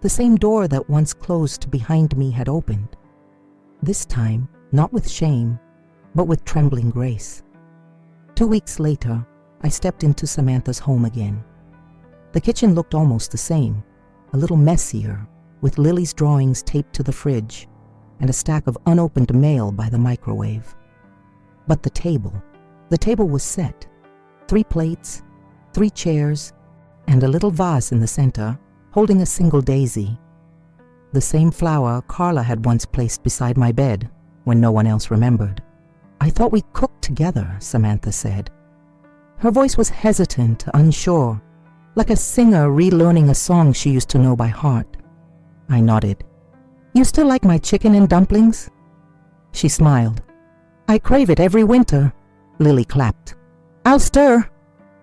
The same door that once closed behind me had opened. This time, not with shame, but with trembling grace. 2 weeks later, I stepped into Samantha's home again. The kitchen looked almost the same, a little messier, with Lily's drawings taped to the fridge and a stack of unopened mail by the microwave. But the table was set. 3 plates, 3 chairs, and a little vase in the center, holding a single daisy. The same flower Carla had once placed beside my bed when no one else remembered. "I thought we cooked together," Samantha said. Her voice was hesitant, unsure, like a singer relearning a song she used to know by heart. I nodded. "You still like my chicken and dumplings?" She smiled. "I crave it every winter." Lily clapped. "I'll stir."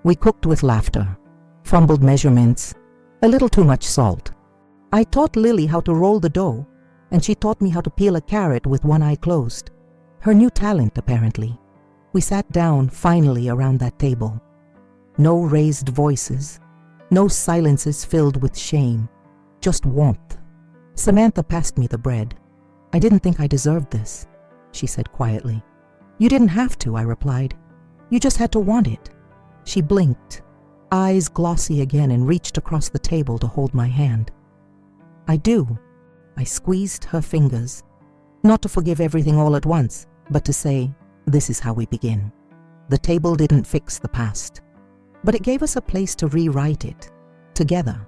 We cooked with laughter, fumbled measurements, a little too much salt. I taught Lily how to roll the dough, and she taught me how to peel a carrot with one eye closed. Her new talent, apparently. We sat down finally around that table. No raised voices, no silences filled with shame, just warmth. Samantha passed me the bread. "I didn't think I deserved this," she said quietly. "You didn't have to," I replied. "You just had to want it." She blinked. eyes glossy again, and reached across the table to hold my hand. I do. I squeezed her fingers, not to forgive everything all at once, but to say, this is how we begin. The table didn't fix the past, but it gave us a place to rewrite it, together.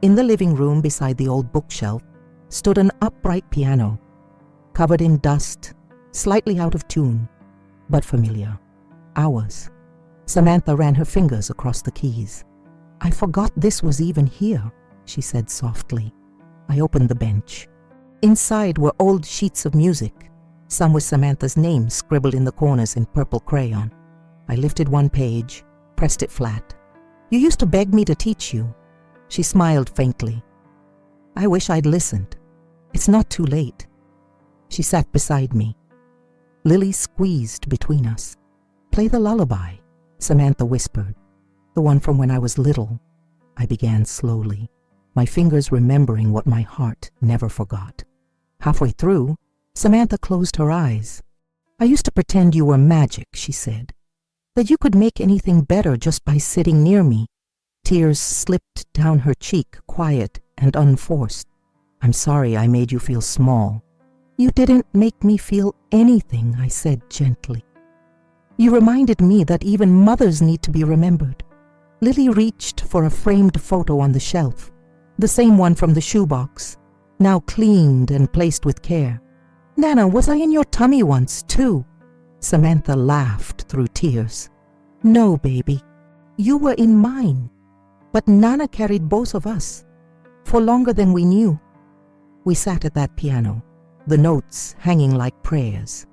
In the living room beside the old bookshelf stood an upright piano, covered in dust, slightly out of tune, but familiar. Ours. Samantha ran her fingers across the keys. I forgot this was even here, she said softly. I opened the bench. Inside were old sheets of music, some with Samantha's name scribbled in the corners in purple crayon. I lifted one page, pressed it flat. You used to beg me to teach you. She smiled faintly. I wish I'd listened. It's not too late. She sat beside me. Lily squeezed between us. Play the lullaby, Samantha whispered. The one from when I was little. I began slowly, my fingers remembering what my heart never forgot. Halfway through, Samantha closed her eyes. I used to pretend you were magic, she said, that you could make anything better just by sitting near me. Tears slipped down her cheek, quiet and unforced. I'm sorry I made you feel small. You didn't make me feel anything, I said gently. You reminded me that even mothers need to be remembered. Lily reached for a framed photo on the shelf, the same one from the shoebox, now cleaned and placed with care. Nana, was I in your tummy once, too? Samantha laughed through tears. No, baby. You were in mine. But Nana carried both of us, for longer than we knew. We sat at that piano, the notes hanging like prayers.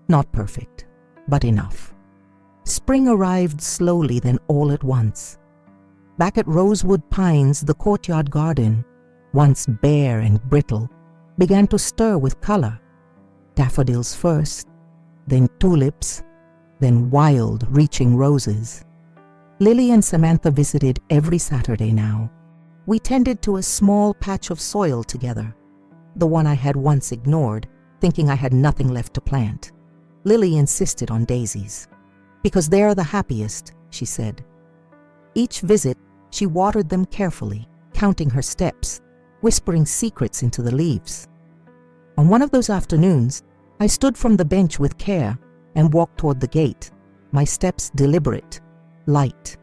Not perfect, but enough. Spring arrived slowly, then all at once. Back at Rosewood Pines, the courtyard garden, once bare and brittle, began to stir with color. Daffodils first, then tulips, then wild, reaching roses. Lily and Samantha visited every Saturday now. We tended to a small patch of soil together, the one I had once ignored, thinking I had nothing left to plant. Lily insisted on daisies. Because they're the happiest, she said. Each visit, she watered them carefully, counting her steps, whispering secrets into the leaves. On one of those afternoons, I stood from the bench with care and walked toward the gate, my steps deliberate, light.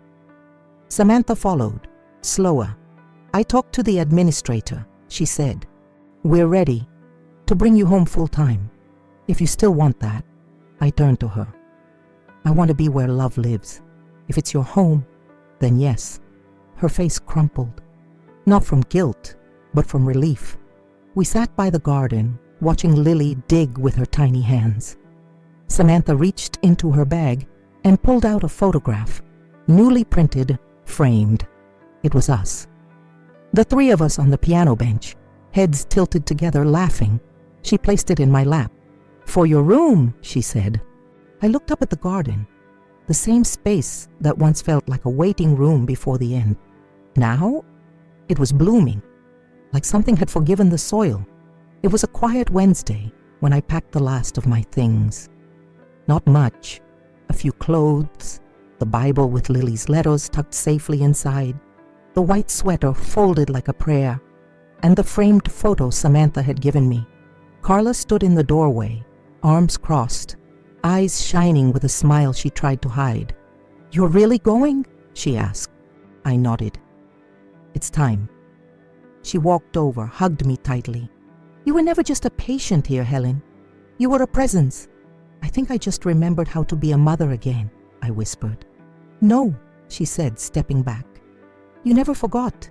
Samantha followed, slower. I talked to the administrator, she said. We're ready to bring you home full time. If you still want that. I turned to her. I want to be where love lives. If it's your home, then yes. Her face crumpled, not from guilt, but from relief. We sat by the garden, watching Lily dig with her tiny hands. Samantha reached into her bag and pulled out a photograph, newly printed, framed. It was us. The three of us on the piano bench, heads tilted together, laughing. She placed it in my lap. For your room, she said. I looked up at the garden, the same space that once felt like a waiting room before the end. Now, it was blooming, like something had forgiven the soil. It was a quiet Wednesday when I packed the last of my things. Not much, a few clothes, the Bible with Lily's letters tucked safely inside, the white sweater folded like a prayer, and the framed photo Samantha had given me. Carla stood in the doorway, arms crossed, eyes shining with a smile she tried to hide. You're really going? She asked. I nodded. It's time. She walked over, hugged me tightly. You were never just a patient here, Helen. You were a presence. I think I just remembered how to be a mother again, I whispered. No, she said, stepping back. You never forgot.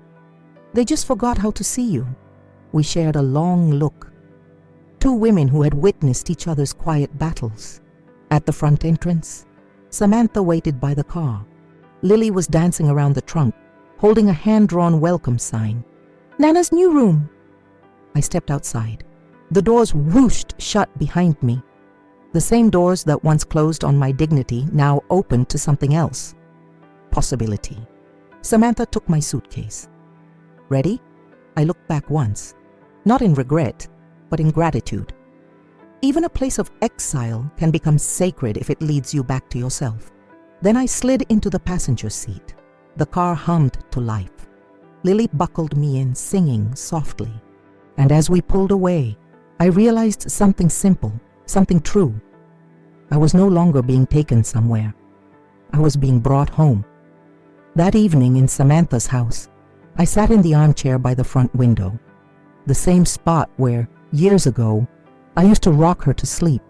They just forgot how to see you. We shared a long look. Two women who had witnessed each other's quiet battles. At the front entrance, Samantha waited by the car. Lily was dancing around the trunk, holding a hand-drawn welcome sign. Nana's new room. I stepped outside. The doors whooshed shut behind me. The same doors that once closed on my dignity now opened to something else. Possibility. Samantha took my suitcase. Ready? I looked back once, not in regret, but in gratitude. Even a place of exile can become sacred if it leads you back to yourself. Then I slid into the passenger seat. The car hummed to life. Lily buckled me in, singing softly. And as we pulled away, I realized something simple, something true. I was no longer being taken somewhere. I was being brought home. That evening in Samantha's house, I sat in the armchair by the front window, the same spot where, years ago, I used to rock her to sleep.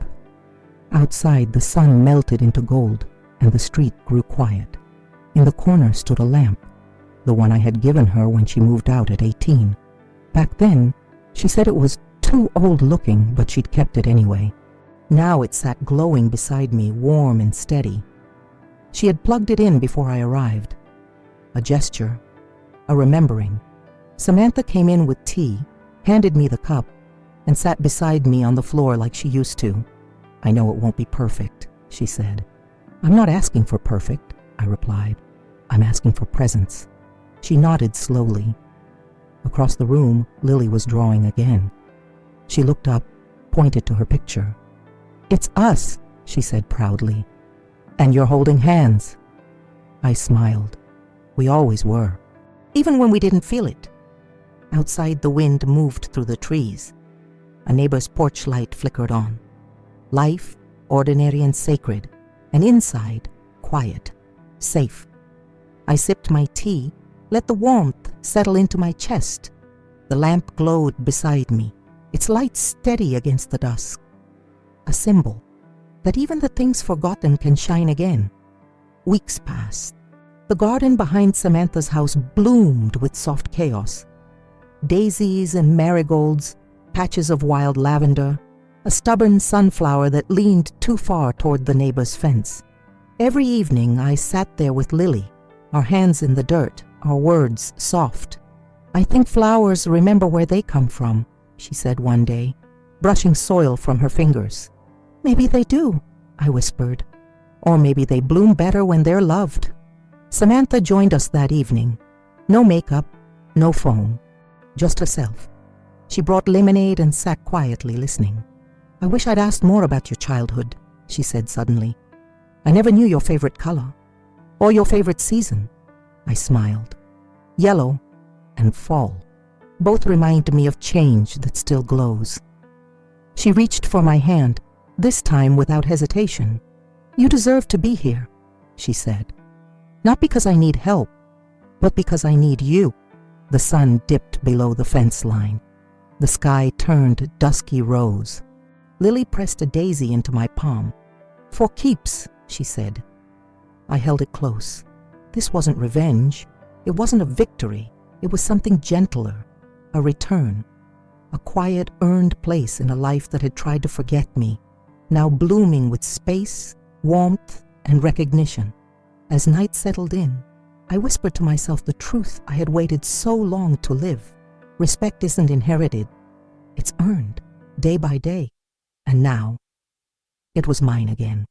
Outside, the sun melted into gold, and the street grew quiet. In the corner stood a lamp, the one I had given her when she moved out at 18. Back then, she said it was too old-looking, but she'd kept it anyway. Now it sat glowing beside me, warm and steady. She had plugged it in before I arrived. A gesture, a remembering. Samantha came in with tea, handed me the cup, and sat beside me on the floor like she used to. "I know it won't be perfect," she said. "I'm not asking for perfect," I replied. "I'm asking for presence." She nodded slowly. Across the room, Lily was drawing again. She looked up, pointed to her picture. "It's us," she said proudly. "And you're holding hands." I smiled. We always were, even when we didn't feel it. Outside, the wind moved through the trees. A neighbor's porch light flickered on. Life, ordinary and sacred, and inside, quiet, safe. I sipped my tea, let the warmth settle into my chest. The lamp glowed beside me, its light steady against the dusk. A symbol that even the things forgotten can shine again. Weeks passed. The garden behind Samantha's house bloomed with soft chaos. Daisies and marigolds, patches of wild lavender, a stubborn sunflower that leaned too far toward the neighbor's fence. Every evening I sat there with Lily, our hands in the dirt, our words soft. "I think flowers remember where they come from," she said one day, brushing soil from her fingers. "Maybe they do," I whispered. "Or maybe they bloom better when they're loved." Samantha joined us that evening. No makeup, no phone, just herself. She brought lemonade and sat quietly listening. "I wish I'd asked more about your childhood," she said suddenly. "I never knew your favorite color, or your favorite season." I smiled. Yellow and fall both remind me of change that still glows. She reached for my hand, this time without hesitation. "You deserve to be here," she said. "Not because I need help, but because I need you." The sun dipped below the fence line. The sky turned dusky rose. Lily pressed a daisy into my palm. "For keeps," she said. I held it close. This wasn't revenge. It wasn't a victory. It was something gentler, a return, a quiet, earned place in a life that had tried to forget me, now blooming with space, warmth, and recognition. As night settled in, I whispered to myself the truth I had waited so long to live. Respect isn't inherited. It's earned, day by day. And now, it was mine again.